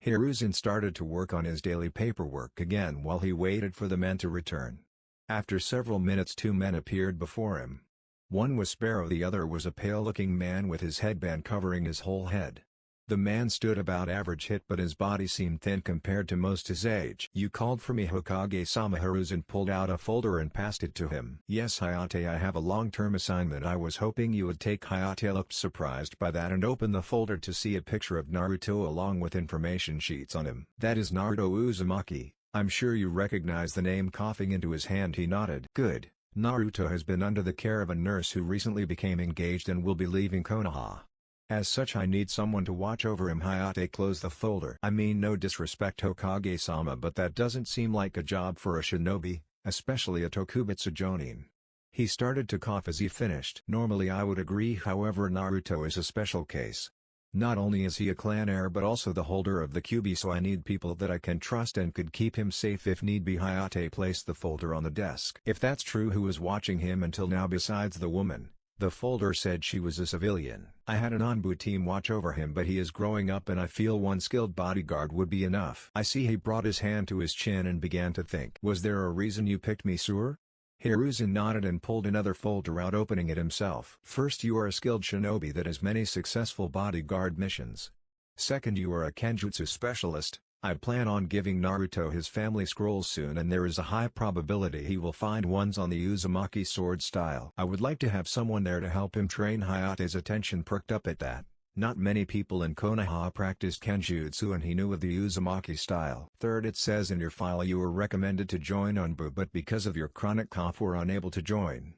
Hiruzen started to work on his daily paperwork again while he waited for the men to return. After several minutes 2 men appeared before him. One was Sparrow, the other was a pale-looking man with his headband covering his whole head. The man stood about average height but his body seemed thin compared to most his age. "You called for me, Hokage-sama." Hiruzen pulled out a folder and passed it to him. "Yes, Hayate, I have a long-term assignment I was hoping you would take." Hayate looked surprised by that and opened the folder to see a picture of Naruto along with information sheets on him. "That is Naruto Uzumaki, I'm sure you recognize the name." Coughing into his hand he nodded. "Good. Naruto has been under the care of a nurse who recently became engaged and will be leaving Konoha. As such, I need someone to watch over him." Hayate closed the folder. "I mean no disrespect, Hokage-sama, but that doesn't seem like a job for a shinobi, especially a Tokubetsu Jonin." He started to cough as he finished. "Normally I would agree, however Naruto is a special case. Not only is he a clan heir but also the holder of the Kyuubi, so I need people that I can trust and could keep him safe if need be." Hayate placed the folder on the desk. "If that's true, who was watching him until now besides the woman?" The folder said she was a civilian. "I had an Anbu team watch over him, but he is growing up and I feel one skilled bodyguard would be enough." "I see." He brought his hand to his chin and began to think. "Was there a reason you picked me, sir?" Hiruzen nodded and pulled another folder out, opening it himself. "First, you are a skilled shinobi that has many successful bodyguard missions. Second, you are a kenjutsu specialist. I plan on giving Naruto his family scrolls soon and there is a high probability he will find ones on the Uzumaki sword style. I would like to have someone there to help him train." Hayate's attention perked up at that. Not many people in Konoha practiced kenjutsu and he knew of the Uzumaki style. "Third, it says in your file you were recommended to join Anbu but because of your chronic cough were unable to join."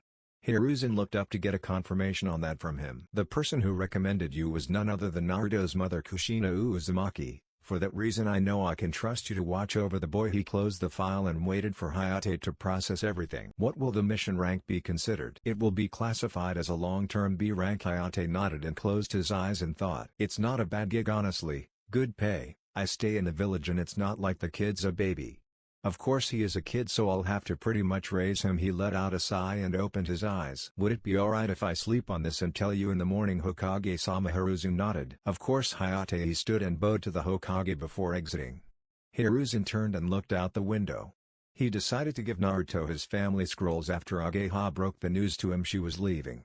Hiruzen looked up to get a confirmation on that from him. "The person who recommended you was none other than Naruto's mother, Kushina Uzumaki. For that reason I know I can trust you to watch over the boy." He closed the file and waited for Hayate to process everything. "What will the mission rank be considered?" "It will be classified as a long-term B rank." Hayate nodded and closed his eyes and thought. "It's not a bad gig honestly, good pay, I stay in the village and it's not like the kid's a baby. Of course he is a kid so I'll have to pretty much raise him." He let out a sigh and opened his eyes. "Would it be alright if I sleep on this and tell you in the morning?" Hokage-sama. Hiruzen nodded. "Of course." Hayate. He stood and bowed to the Hokage before exiting. Hiruzen turned and looked out the window. He decided to give Naruto his family scrolls after Ageha broke the news to him she was leaving.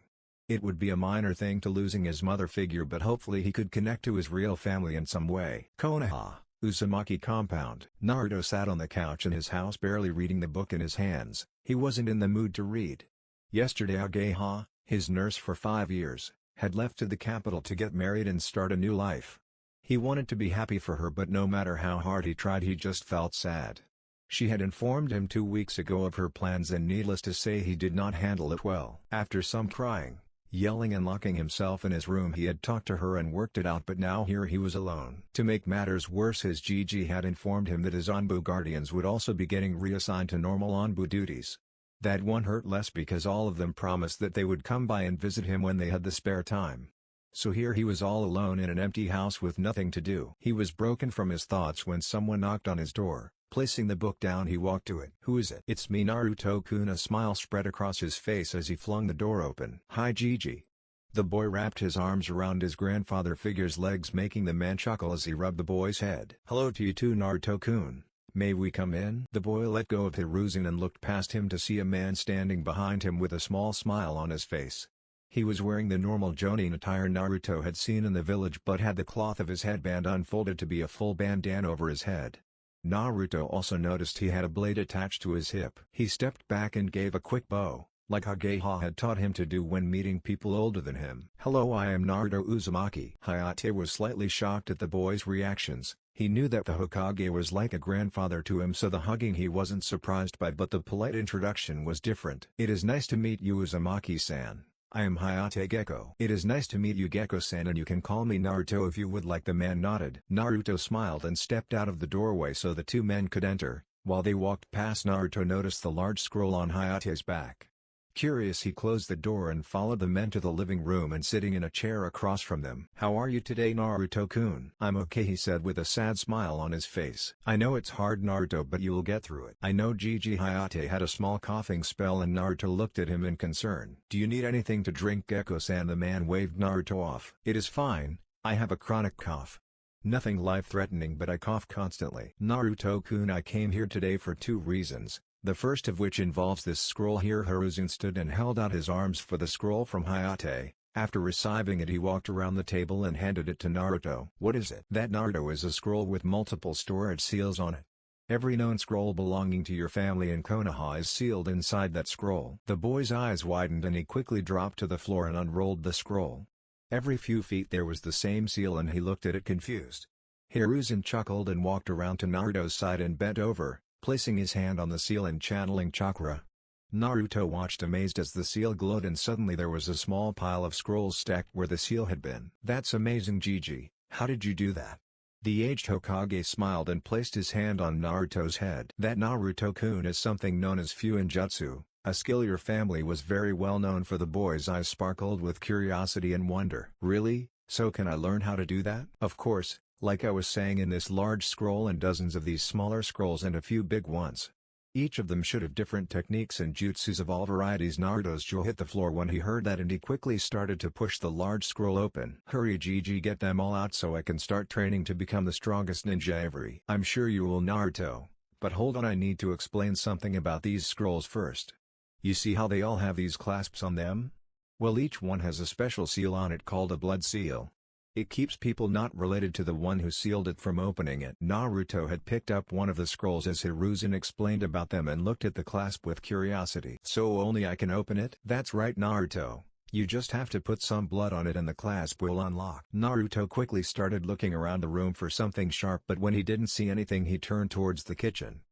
It would be a minor thing to losing his mother figure but hopefully he could connect to his real family in some way. Konoha, Uzumaki compound. Naruto sat on the couch in his house barely reading the book in his hands. He wasn't in the mood to read. Yesterday Ageha, his nurse for 5 years, had left to the capital to get married and start a new life. He wanted to be happy for her but no matter how hard he tried he just felt sad. She had informed him 2 weeks ago of her plans and needless to say he did not handle it well. After some crying, yelling and locking himself in his room he had talked to her and worked it out but now here he was alone. To make matters worse his Gigi had informed him that his Anbu guardians would also be getting reassigned to normal Anbu duties. That one hurt less because all of them promised that they would come by and visit him when they had the spare time. So here he was all alone in an empty house with nothing to do. He was broken from his thoughts when someone knocked on his door. Placing the book down he walked to it. "Who is it?" "It's me, Naruto-kun." A smile spread across his face as he flung the door open. "Hi Gigi." The boy wrapped his arms around his grandfather figure's legs making the man chuckle as he rubbed the boy's head. "Hello to you too Naruto-kun. May we come in?" The boy let go of Hiruzen and looked past him to see a man standing behind him with a small smile on his face. He was wearing the normal Jonin attire Naruto had seen in the village but had the cloth of his headband unfolded to be a full bandana over his head. Naruto also noticed he had a blade attached to his hip. He stepped back and gave a quick bow, like Ageha had taught him to do when meeting people older than him. "Hello, I am Naruto Uzumaki." Hayate was slightly shocked at the boy's reactions. He knew that the Hokage was like a grandfather to him so the hugging he wasn't surprised by but the polite introduction was different. "It is nice to meet you Uzumaki-san. I am Hayate Gecko." "It is nice to meet you Gecko-san and you can call me Naruto if you would like." The man nodded. Naruto smiled and stepped out of the doorway so the two men could enter. While they walked past Naruto noticed the large scroll on Hayate's back. Curious he closed the door and followed the men to the living room and sitting in a chair across from them. "How are you today Naruto-kun?" "I'm okay," he said with a sad smile on his face. "I know it's hard Naruto but you'll get through it." "I know Gigi." Hayate had a small coughing spell and Naruto looked at him in concern. "Do you need anything to drink Gecko-san?" The man waved Naruto off. "It is fine, I have a chronic cough. Nothing life-threatening but I cough constantly." "Naruto-kun I came here today for 2 reasons. The first of which involves this scroll here. Hiruzen stood and held out his arms for the scroll from Hayate. After receiving it, he walked around the table and handed it to Naruto. What is it? That, Naruto, is a scroll with multiple storage seals on it. Every known scroll belonging to your family in Konoha is sealed inside that scroll. The boy's eyes widened and he quickly dropped to the floor and unrolled the scroll. Every few feet there was the same seal and he looked at it confused. Hiruzen chuckled and walked around to Naruto's side and bent over, placing his hand on the seal and channeling chakra. Naruto watched amazed as the seal glowed and suddenly there was a small pile of scrolls stacked where the seal had been. That's amazing, Gigi. How did you do that? The aged Hokage smiled and placed his hand on Naruto's head. That, Naruto-kun, is something known as Fuinjutsu, a skill your family was very well known for. The boy's eyes sparkled with curiosity and wonder. Really? So can I learn how to do that? Of course, like I was saying, in this large scroll and dozens of these smaller scrolls and a few big ones. Each of them should have different techniques and jutsus of all varieties. Naruto's jaw hit the floor when he heard that and he quickly started to push the large scroll open. Hurry, Gigi, get them all out so I can start training to become the strongest ninja ever. I'm sure you will, Naruto. But hold on, I need to explain something about these scrolls first. You see how they all have these clasps on them? Well, each one has a special seal on it called a blood seal. It keeps people not related to the one who sealed it from opening it. Naruto had picked up one of the scrolls as Hiruzen explained about them and looked at the clasp with curiosity. So only I can open it? That's right, Naruto. You just have to put some blood on it and the clasp will unlock. Naruto quickly started looking around the room for something sharp, but when he didn't see anything he turned towards the kitchen.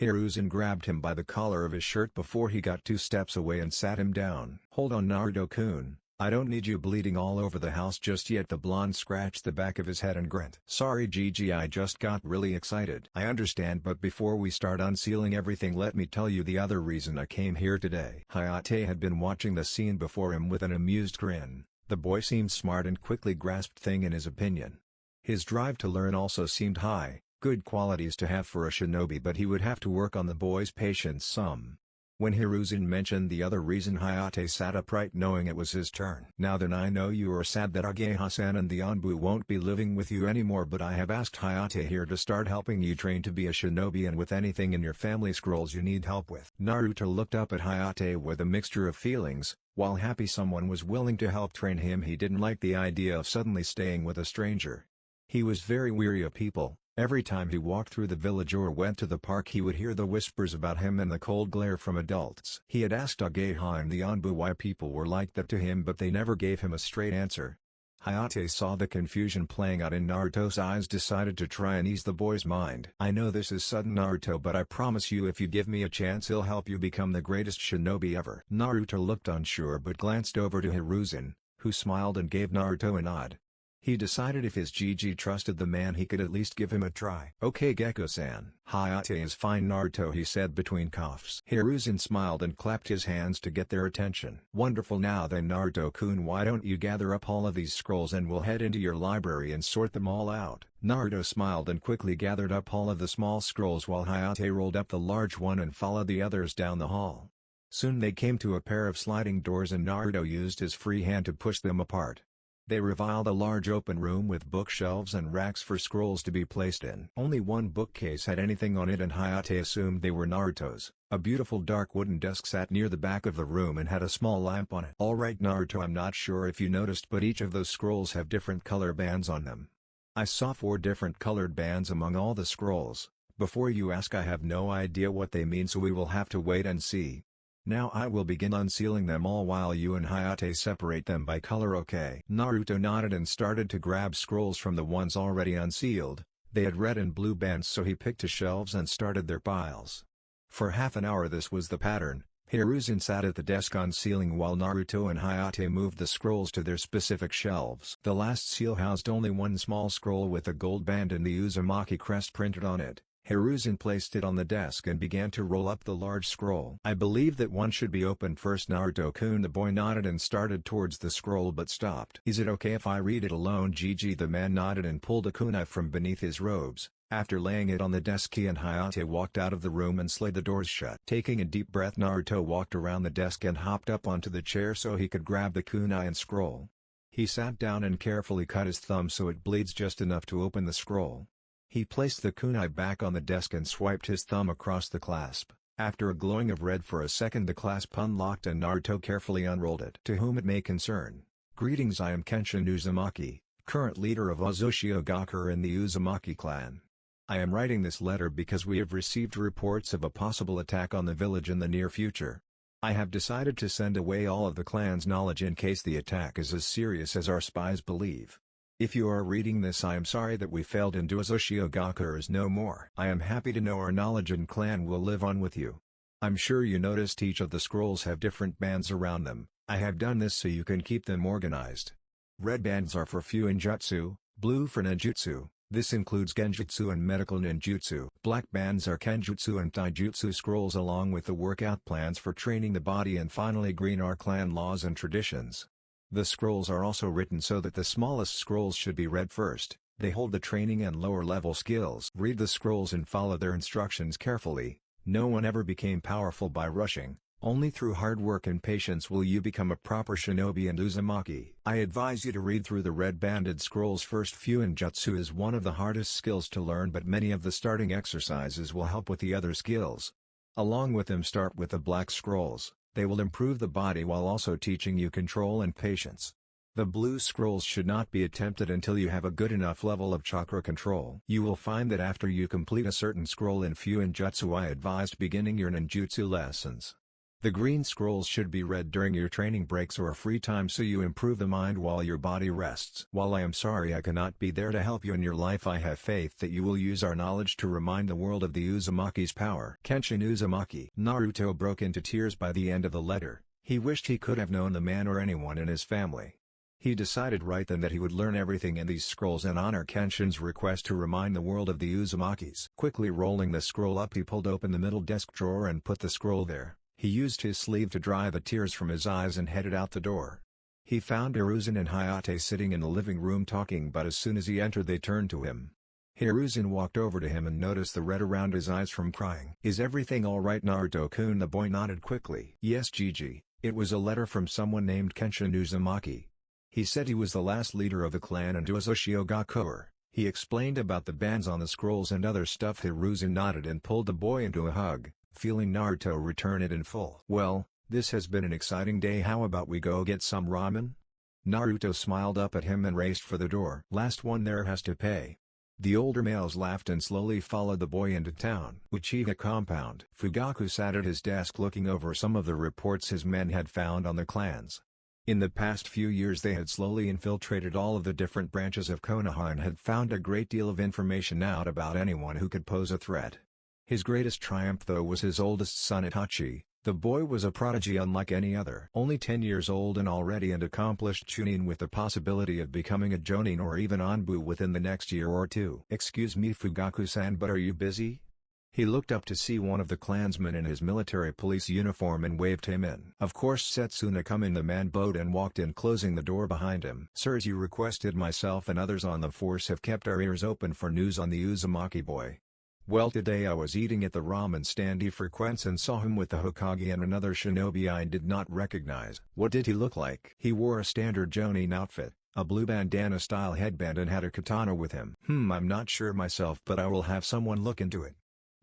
Hiruzen grabbed him by the collar of his shirt before he got 2 steps away and sat him down. Hold on, Naruto-kun. I don't need you bleeding all over the house just yet. The blonde scratched the back of his head and grinned. Sorry, Gigi, I just got really excited. I understand, but before we start unsealing everything, let me tell you the other reason I came here today. Hayate had been watching the scene before him with an amused grin. The boy seemed smart and quickly grasped things in his opinion. His drive to learn also seemed high, good qualities to have for a shinobi, but he would have to work on the boy's patience some. When Hiruzen mentioned the other reason, Hayate sat upright knowing it was his turn. Now then, I know you are sad that Ageha-san and the Anbu won't be living with you anymore, but I have asked Hayate here to start helping you train to be a shinobi and with anything in your family scrolls you need help with. Naruto looked up at Hayate with a mixture of feelings. While happy someone was willing to help train him, he didn't like the idea of suddenly staying with a stranger. He was very weary of people. Every time he walked through the village or went to the park, he would hear the whispers about him and the cold glare from adults. He had asked Ageha and the Anbu why people were like that to him, but they never gave him a straight answer. Hayate saw the confusion playing out in Naruto's eyes, decided to try and ease the boy's mind. I know this is sudden, Naruto, but I promise you if you give me a chance I'll help you become the greatest shinobi ever. Naruto looked unsure but glanced over to Hiruzen, who smiled and gave Naruto a nod. He decided if his Gigi trusted the man he could at least give him a try. Okay, Gekko-san. Hayate is fine, Naruto, he said between coughs. Hiruzen smiled and clapped his hands to get their attention. Wonderful, now then Naruto-kun, why don't you gather up all of these scrolls and we'll head into your library and sort them all out. Naruto smiled and quickly gathered up all of the small scrolls while Hayate rolled up the large one and followed the others down the hall. Soon they came to a pair of sliding doors and Naruto used his free hand to push them apart. They revealed a large open room with bookshelves and racks for scrolls to be placed in. Only one bookcase had anything on it and Hayate assumed they were Naruto's. A beautiful dark wooden desk sat near the back of the room and had a small lamp on it. Alright Naruto, I'm not sure if you noticed, but each of those scrolls have different color bands on them. I saw 4 different colored bands among all the scrolls. Before you ask, I have no idea what they mean, so we will have to wait and see. Now I will begin unsealing them all while you and Hayate separate them by color, okay? Naruto nodded and started to grab scrolls from the ones already unsealed. They had red and blue bands, so he picked 2 shelves and started their piles. For half an hour this was the pattern. Hiruzen sat at the desk unsealing while Naruto and Hayate moved the scrolls to their specific shelves. The last seal housed only one small scroll with a gold band and the Uzumaki crest printed on it. Hiruzen placed it on the desk and began to roll up the large scroll. I believe that one should be opened first, Naruto-kun. The boy nodded and started towards the scroll but stopped. Is it okay if I read it alone, Gigi? The man nodded and pulled a kunai from beneath his robes. After laying it on the desk, he and Hayate walked out of the room and slid the doors shut. Taking a deep breath, Naruto walked around the desk and hopped up onto the chair so he could grab the kunai and scroll. He sat down and carefully cut his thumb so it bleeds just enough to open the scroll. He placed the kunai back on the desk and swiped his thumb across the clasp. After a glowing of red for a second, the clasp unlocked and Naruto carefully unrolled it. To whom it may concern. Greetings, I am Kenshin Uzumaki, current leader of Uzumaki in the Uzumaki clan. I am writing this letter because we have received reports of a possible attack on the village in the near future. I have decided to send away all of the clan's knowledge in case the attack is as serious as our spies believe. If you are reading this, I am sorry that we failed and Uzumaki is no more. I am happy to know our knowledge and clan will live on with you. I'm sure you noticed each of the scrolls have different bands around them. I have done this so you can keep them organized. Red bands are for Fuinjutsu, blue for ninjutsu. This includes genjutsu and medical ninjutsu. Black bands are kenjutsu and taijutsu scrolls along with the workout plans for training the body, and finally green are clan laws and traditions. The scrolls are also written so that the smallest scrolls should be read first. They hold the training and lower level skills. Read the scrolls and follow their instructions carefully. No one ever became powerful by rushing. Only through hard work and patience will you become a proper shinobi and Uzumaki. I advise you to read through the red-banded scrolls first. Fuinjutsu is one of the hardest skills to learn, but many of the starting exercises will help with the other skills. Along with them, start with the black scrolls. They will improve the body while also teaching you control and patience. The blue scrolls should not be attempted until you have a good enough level of chakra control. You will find that after you complete a certain scroll in Fuinjutsu, I advised beginning your ninjutsu lessons. The green scrolls should be read during your training breaks or free time so you improve the mind while your body rests. While I am sorry I cannot be there to help you in your life, I have faith that you will use our knowledge to remind the world of the Uzumaki's power. Kenshin Uzumaki. Naruto broke into tears by the end of the letter. He wished he could have known the man or anyone in his family. He decided right then that he would learn everything in these scrolls and honor Kenshin's request to remind the world of the Uzumakis. Quickly rolling the scroll up, he pulled open the middle desk drawer and put the scroll there. He used his sleeve to dry the tears from his eyes and headed out the door. He found Hiruzen and Hayate sitting in the living room talking, but as soon as he entered they turned to him. Hiruzen walked over to him and noticed the red around his eyes from crying. "Is everything alright, Naruto-kun?" The boy nodded quickly. "Yes, Gigi, it was a letter from someone named Kenshin Uzumaki. He said he was the last leader of the clan and Uzumaki. He explained about the bands on the scrolls and other stuff." Hiruzen nodded and pulled the boy into a hug, feeling Naruto return it in full. "Well, this has been an exciting day. How about we go get some ramen?" Naruto smiled up at him and raced for the door. "Last one there has to pay." The older males laughed and slowly followed the boy into town. Uchiha compound. Fugaku sat at his desk looking over some of the reports his men had found on the clans. In the past few years they had slowly infiltrated all of the different branches of Konoha and had found a great deal of information out about anyone who could pose a threat. His greatest triumph though was his oldest son Itachi. The boy was a prodigy unlike any other. Only 10 years old and already an accomplished chunin with the possibility of becoming a jonin or even anbu within the next year or two. "Excuse me, Fugaku-san, but are you busy?" He looked up to see one of the clansmen in his military police uniform and waved him in. Of course, Setsuna come in. The man bowed and walked in, closing the door behind him. "Sir, as you requested, myself and others on the force have kept our ears open for news on the Uzumaki boy. Well, today I was eating at the ramen stand he frequents and saw him with the Hokage and another shinobi I did not recognize." "What did he look like?" "He wore a standard jonin outfit, a blue bandana-style headband and had a katana with him." I'm not sure myself, but I will have someone look into it."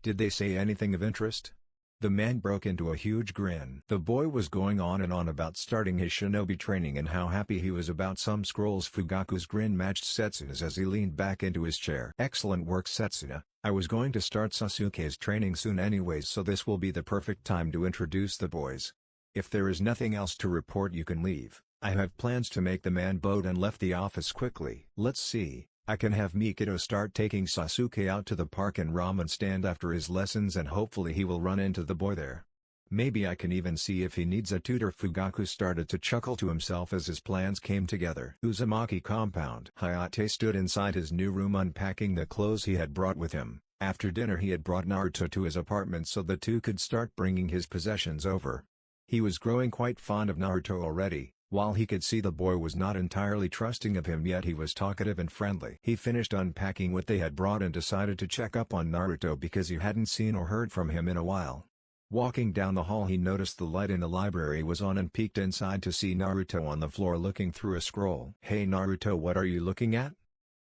"Did they say anything of interest?" The man broke into a huge grin. The boy was going on and on about starting his shinobi training and how happy he was about some scrolls. Fugaku's grin matched Setsuna's as he leaned back into his chair. "Excellent work, Setsuna. I was going to start Sasuke's training soon anyways, so this will be the perfect time to introduce the boys. If there is nothing else to report, you can leave." "I have plans to make." The man bowed and left the office quickly. "Let's see. I can have Mikito start taking Sasuke out to the park and ramen stand after his lessons, and hopefully he will run into the boy there. Maybe I can even see if he needs a tutor." Fugaku started to chuckle to himself as his plans came together. Uzumaki compound. Hayate stood inside his new room unpacking the clothes he had brought with him. After dinner he had brought Naruto to his apartment so the two could start bringing his possessions over. He was growing quite fond of Naruto already. While he could see the boy was not entirely trusting of him, yet he was talkative and friendly. He finished unpacking what they had brought and decided to check up on Naruto because he hadn't seen or heard from him in a while. Walking down the hall he noticed the light in the library was on and peeked inside to see Naruto on the floor looking through a scroll. "Hey Naruto, what are you looking at?"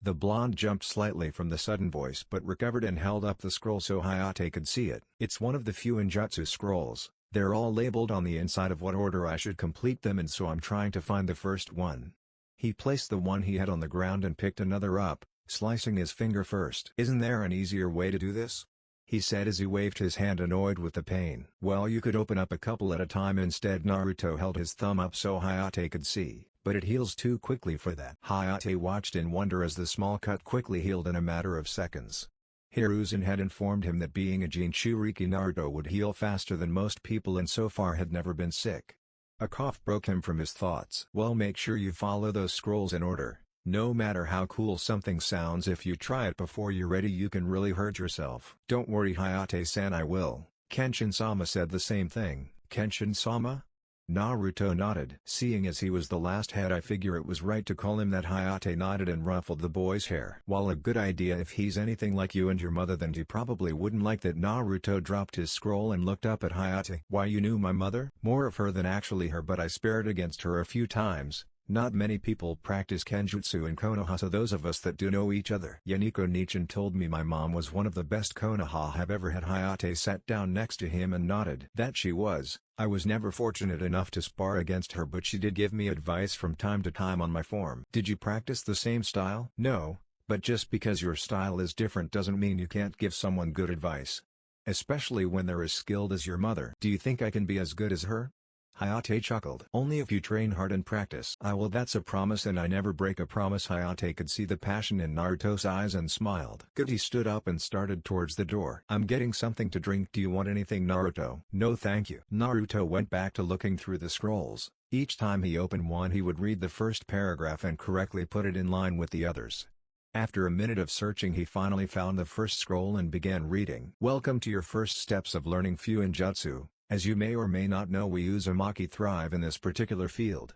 The blonde jumped slightly from the sudden voice but recovered and held up the scroll so Hayate could see it. It's one of the few Injutsu scrolls. They're all labeled on the inside of what order I should complete them in, so I'm trying to find the first one. He placed the one he had on the ground and picked another up, slicing his finger first. Isn't there an easier way to do this? He said as he waved his hand, annoyed with the pain. Well, you could open up a couple at a time instead. Naruto held his thumb up so Hayate could see, but it heals too quickly for that. Hayate watched in wonder as the small cut quickly healed in a matter of seconds. Hiruzen had informed him that being a Jinchuriki Naruto would heal faster than most people and so far had never been sick. A cough broke him from his thoughts. Well, make sure you follow those scrolls in order. No matter how cool something sounds, if you try it before you're ready you can really hurt yourself. Don't worry Hayate-san, I will. Kenshin-sama said the same thing. Kenshin-sama? Naruto nodded. Seeing as he was the last head, I figure it was right to call him that. Hayate nodded and ruffled the boy's hair. While a good idea if he's anything like you and your mother, then he probably wouldn't like that. Naruto dropped his scroll and looked up at Hayate. Why, you knew my mother? More of her than actually her, but I spared against her a few times. Not many people practice Kenjutsu in Konoha, so those of us that do know each other. Yaniko Nichin told me my mom was one of the best Konoha have ever had. Hayate sat down next to him and nodded. That she was. I was never fortunate enough to spar against her, but she did give me advice from time to time on my form. Did you practice the same style? No, but just because your style is different doesn't mean you can't give someone good advice. Especially when they're as skilled as your mother. Do you think I can be as good as her? Hayate chuckled. Only if you train hard and practice. I will. That's a promise, and I never break a promise. Hayate could see the passion in Naruto's eyes and smiled. Good. He stood up and started towards the door. I'm getting something to drink. Do you want anything, Naruto? No thank you. Naruto went back to looking through the scrolls. Each time he opened one he would read the first paragraph and correctly put it in line with the others. After a minute of searching he finally found the first scroll and began reading. Welcome to your first steps of learning Fuinjutsu. As you may or may not know, we Uzumaki thrive in this particular field.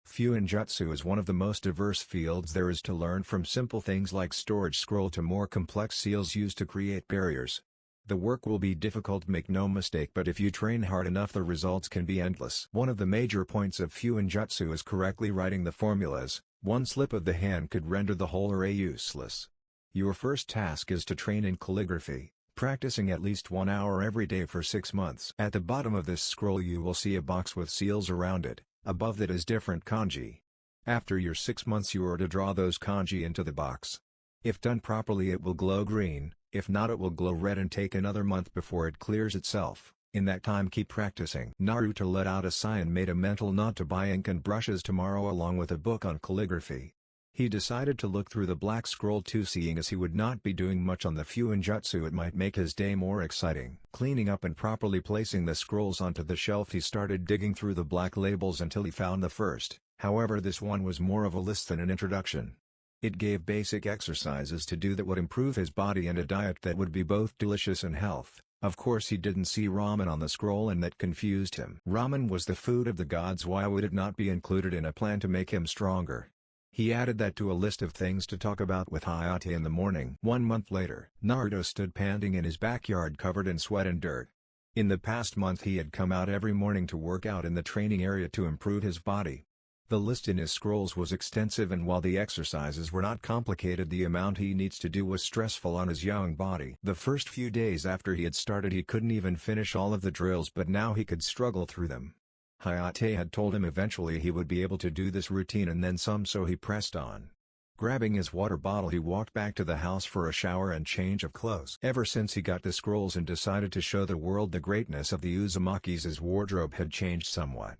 Fuinjutsu is one of the most diverse fields there is to learn, from simple things like storage scroll to more complex seals used to create barriers. The work will be difficult, make no mistake, but if you train hard enough the results can be endless. One of the major points of Fuinjutsu is correctly writing the formulas. One slip of the hand could render the whole array useless. Your first task is to train in calligraphy, practicing at least 1 hour every day for 6 months. At the bottom of this scroll you will see a box with seals around it. Above that is different kanji. After your 6 months you are to draw those kanji into the box. If done properly it will glow green, if not it will glow red, and take another month before it clears itself. In that time keep practicing. Naruto let out a sigh and made a mental nod to buy ink and brushes tomorrow along with a book on calligraphy. He decided to look through the black scroll too, seeing as he would not be doing much on the Fuinjutsu it might make his day more exciting. Cleaning up and properly placing the scrolls onto the shelf he started digging through the black labels until he found the first. However, this one was more of a list than an introduction. It gave basic exercises to do that would improve his body and a diet that would be both delicious and health. Of course he didn't see ramen on the scroll and that confused him. Ramen was the food of the gods, why would it not be included in a plan to make him stronger? He added that to a list of things to talk about with Hayate in the morning. 1 month later, Naruto stood panting in his backyard covered in sweat and dirt. In the past month he had come out every morning to work out in the training area to improve his body. The list in his scrolls was extensive, and while the exercises were not complicated, the amount he needs to do was stressful on his young body. The first few days after he had started he couldn't even finish all of the drills, but now he could struggle through them. Hayate had told him eventually he would be able to do this routine and then some, so he pressed on. Grabbing his water bottle he walked back to the house for a shower and change of clothes. Ever since he got the scrolls and decided to show the world the greatness of the Uzumakis, his wardrobe had changed somewhat.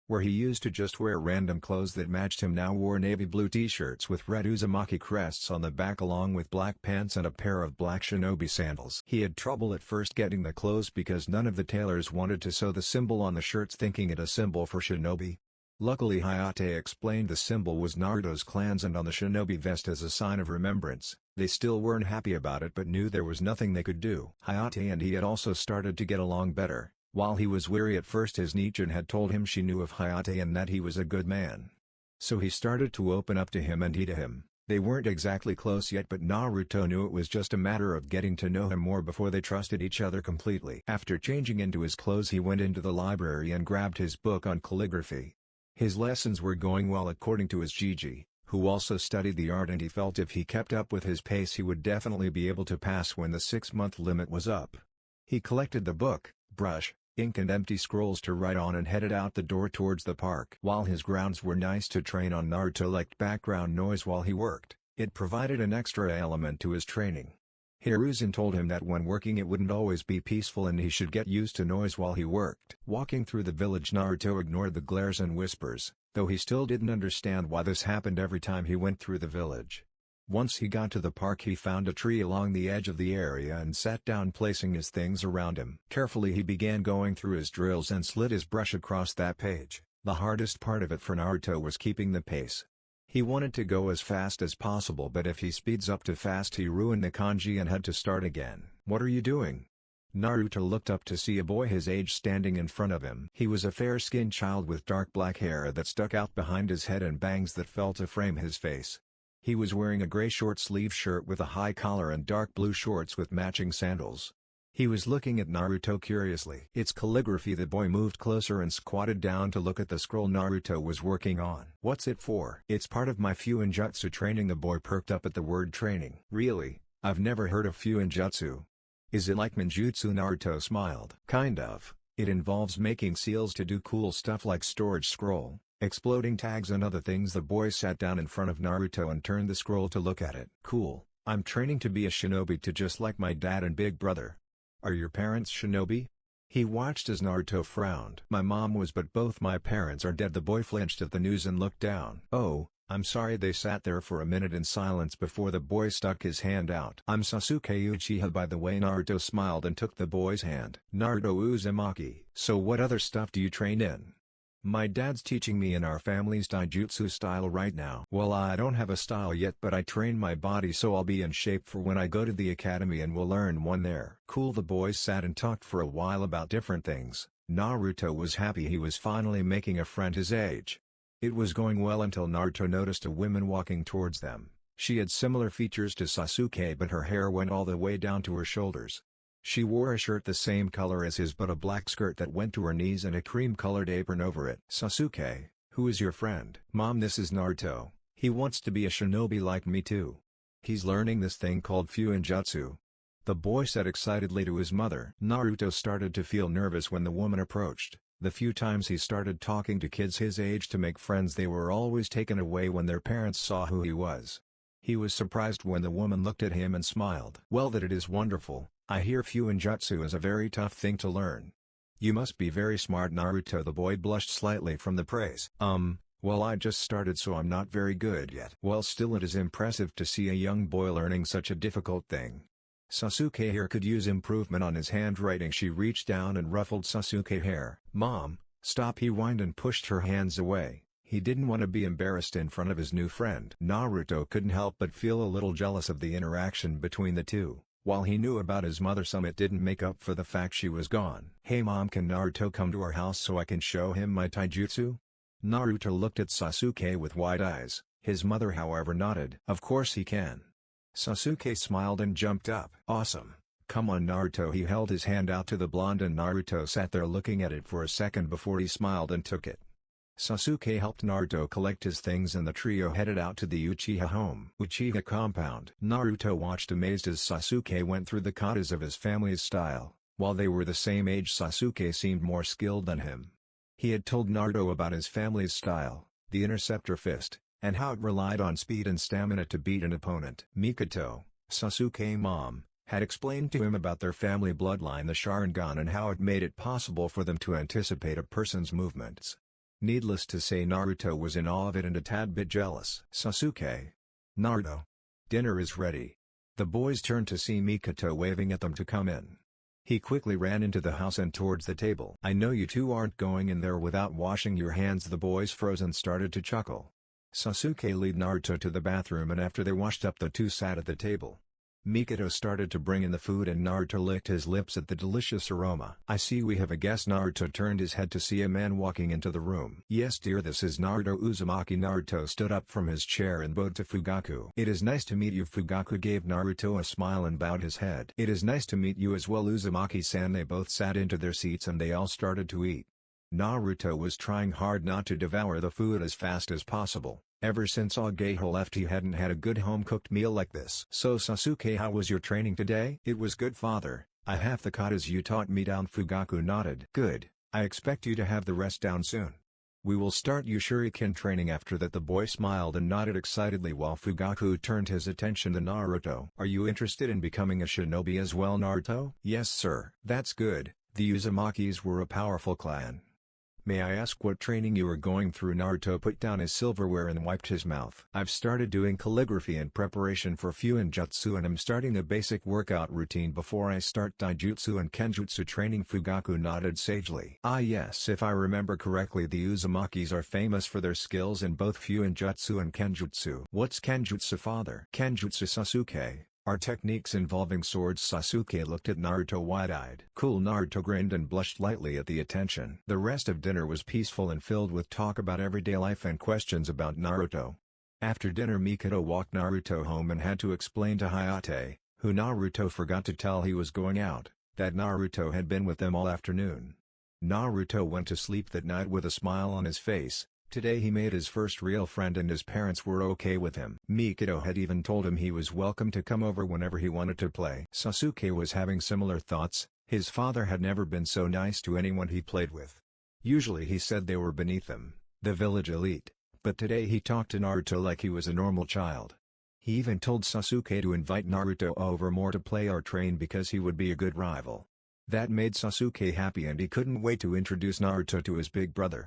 Where he used to just wear random clothes that matched him, now wore navy blue t-shirts with red Uzumaki crests on the back along with black pants and a pair of black shinobi sandals. He had trouble at first getting the clothes because none of the tailors wanted to sew the symbol on the shirts, thinking it a symbol for shinobi. Luckily Hayate explained the symbol was Naruto's clan's and on the shinobi vest as a sign of remembrance. They still weren't happy about it but knew there was nothing they could do. Hayate and he had also started to get along better. While he was weary at first, his Nichin had told him she knew of Hayate and that he was a good man. So he started to open up to him and he to him. They weren't exactly close yet, but Naruto knew it was just a matter of getting to know him more before they trusted each other completely. After changing into his clothes he went into the library and grabbed his book on calligraphy. His lessons were going well according to his Gigi. who also studied the art, and he felt if he kept up with his pace he would definitely be able to pass when the 6-month limit was up. He collected the book, brush, ink and empty scrolls to write on and headed out the door towards the park. While his grounds were nice to train on, Naruto liked background noise while he worked. It provided an extra element to his training. Hiruzen told him that when working it wouldn't always be peaceful and he should get used to noise while he worked. Walking through the village, Naruto ignored the glares and whispers, though he still didn't understand why this happened every time he went through the village. Once he got to the park, he found a tree along the edge of the area and sat down, placing his things around him. Carefully he began going through his drills and slid his brush across that page. The hardest part of it for Naruto was keeping the pace. He wanted to go as fast as possible, but if he speeds up too fast he ruined the kanji and had to start again. "What are you doing?" Naruto looked up to see a boy his age standing in front of him. He was a fair-skinned child with dark black hair that stuck out behind his head and bangs that fell to frame his face. He was wearing a gray short-sleeve shirt with a high collar and dark blue shorts with matching sandals. He was looking at Naruto curiously. "It's calligraphy." The boy moved closer and squatted down to look at the scroll Naruto was working on. "What's it for?" "It's part of my Fuinjutsu training." The boy perked up at the word training. "Really? I've never heard of Fuinjutsu. Is it like ninjutsu?" Naruto smiled. "Kind of. It involves making seals to do cool stuff like storage scroll, exploding tags and other things." The boy sat down in front of Naruto and turned the scroll to look at it. "Cool. I'm training to be a shinobi to just like my dad and big brother." "Are your parents shinobi?" He watched as Naruto frowned. "My mom was, but both my parents are dead." The boy flinched at the news and looked down. "Oh, I'm sorry." They sat there for a minute in silence before the boy stuck his hand out. "I'm Sasuke Uchiha, by the way." Naruto smiled and took the boy's hand. "Naruto Uzumaki." "So what other stuff do you train in?" "My dad's teaching me in our family's taijutsu style right now." "Well, I don't have a style yet, but I train my body so I'll be in shape for when I go to the academy and will learn one there." "Cool." The boys sat and talked for a while about different things. Naruto was happy he was finally making a friend his age. It was going well until Naruto noticed a woman walking towards them. She had similar features to Sasuke, but her hair went all the way down to her shoulders. She wore a shirt the same color as his but a black skirt that went to her knees and a cream-colored apron over it. "Sasuke, who is your friend?" "Mom, this is Naruto. He wants to be a shinobi like me too. He's learning this thing called Fuinjutsu," the boy said excitedly to his mother. Naruto started to feel nervous when the woman approached. The few times he started talking to kids his age to make friends, they were always taken away when their parents saw who he was. He was surprised when the woman looked at him and smiled. "Well, that it is wonderful. I hear Fuinjutsu is a very tough thing to learn. You must be very smart." Naruto, the boy blushed slightly from the praise. Well, I just started so I'm not very good yet." "Well, still it is impressive to see a young boy learning such a difficult thing. Sasuke here could use improvement on his handwriting." She reached down and ruffled Sasuke's hair. "Mom, stop!" He whined and pushed her hands away. He didn't want to be embarrassed in front of his new friend. Naruto couldn't help but feel a little jealous of the interaction between the two. While he knew about his mother some, it didn't make up for the fact she was gone. "Hey Mom, can Naruto come to our house so I can show him my taijutsu?" Naruto looked at Sasuke with wide eyes. His mother, however, nodded. "Of course he can." Sasuke smiled and jumped up. "Awesome. Come on Naruto." He held his hand out to the blonde and Naruto sat there looking at it for a second before he smiled and took it. Sasuke helped Naruto collect his things and the trio headed out to the Uchiha home. Uchiha compound. Naruto watched amazed as Sasuke went through the katas of his family's style. While they were the same age, Sasuke seemed more skilled than him. He had told Naruto about his family's style, the interceptor fist, and how it relied on speed and stamina to beat an opponent. Mikoto, Sasuke's mom, had explained to him about their family bloodline, the Sharingan, and how it made it possible for them to anticipate a person's movements. Needless to say, Naruto was in awe of it and a tad bit jealous. "Sasuke. Naruto. Dinner is ready." The boys turned to see Mikoto waving at them to come in. He quickly ran into the house and towards the table. "I know you two aren't going in there without washing your hands." The boys froze and started to chuckle. Sasuke led Naruto to the bathroom, and after they washed up, the two sat at the table. Mikoto started to bring in the food and Naruto licked his lips at the delicious aroma. "I see we have a guest." Naruto turned his head to see a man walking into the room. "Yes dear, this is Naruto Uzumaki." Naruto stood up from his chair and bowed to Fugaku. "It is nice to meet you." Fugaku gave Naruto a smile and bowed his head. "It is nice to meet you as well, Uzumaki-san." They both sat into their seats and they all started to eat. Naruto was trying hard not to devour the food as fast as possible. Ever since Ageho left he hadn't had a good home-cooked meal like this. So Sasuke, how was your training today? It was good, father. I have the katas you taught me down. Fugaku nodded. Good, I expect you to have the rest down soon. We will start Shuriken training after that. The boy smiled and nodded excitedly while Fugaku turned his attention to Naruto. Are you interested in becoming a shinobi as well, Naruto? Yes sir. That's good, the Uzumakis were a powerful clan. May I ask what training you are going through? Naruto put down his silverware and wiped his mouth. I've started doing calligraphy in preparation for Fuinjutsu and I'm starting a basic workout routine before I start Daijutsu and Kenjutsu training. Fugaku nodded sagely. Ah yes, if I remember correctly the Uzumakis are famous for their skills in both Fuinjutsu and Kenjutsu. What's Kenjutsu, father? Kenjutsu, Sasuke, are techniques involving swords. Sasuke looked at Naruto wide-eyed. Cool. Naruto grinned and blushed lightly at the attention. The rest of dinner was peaceful and filled with talk about everyday life and questions about Naruto. After dinner Mikado walked Naruto home and had to explain to Hayate, who Naruto forgot to tell he was going out, that Naruto had been with them all afternoon. Naruto went to sleep that night with a smile on his face. Today he made his first real friend and his parents were okay with him. Mikado had even told him he was welcome to come over whenever he wanted to play. Sasuke was having similar thoughts. His father had never been so nice to anyone he played with. Usually he said they were beneath him, the village elite, but today he talked to Naruto like he was a normal child. He even told Sasuke to invite Naruto over more to play or train because he would be a good rival. That made Sasuke happy and he couldn't wait to introduce Naruto to his big brother.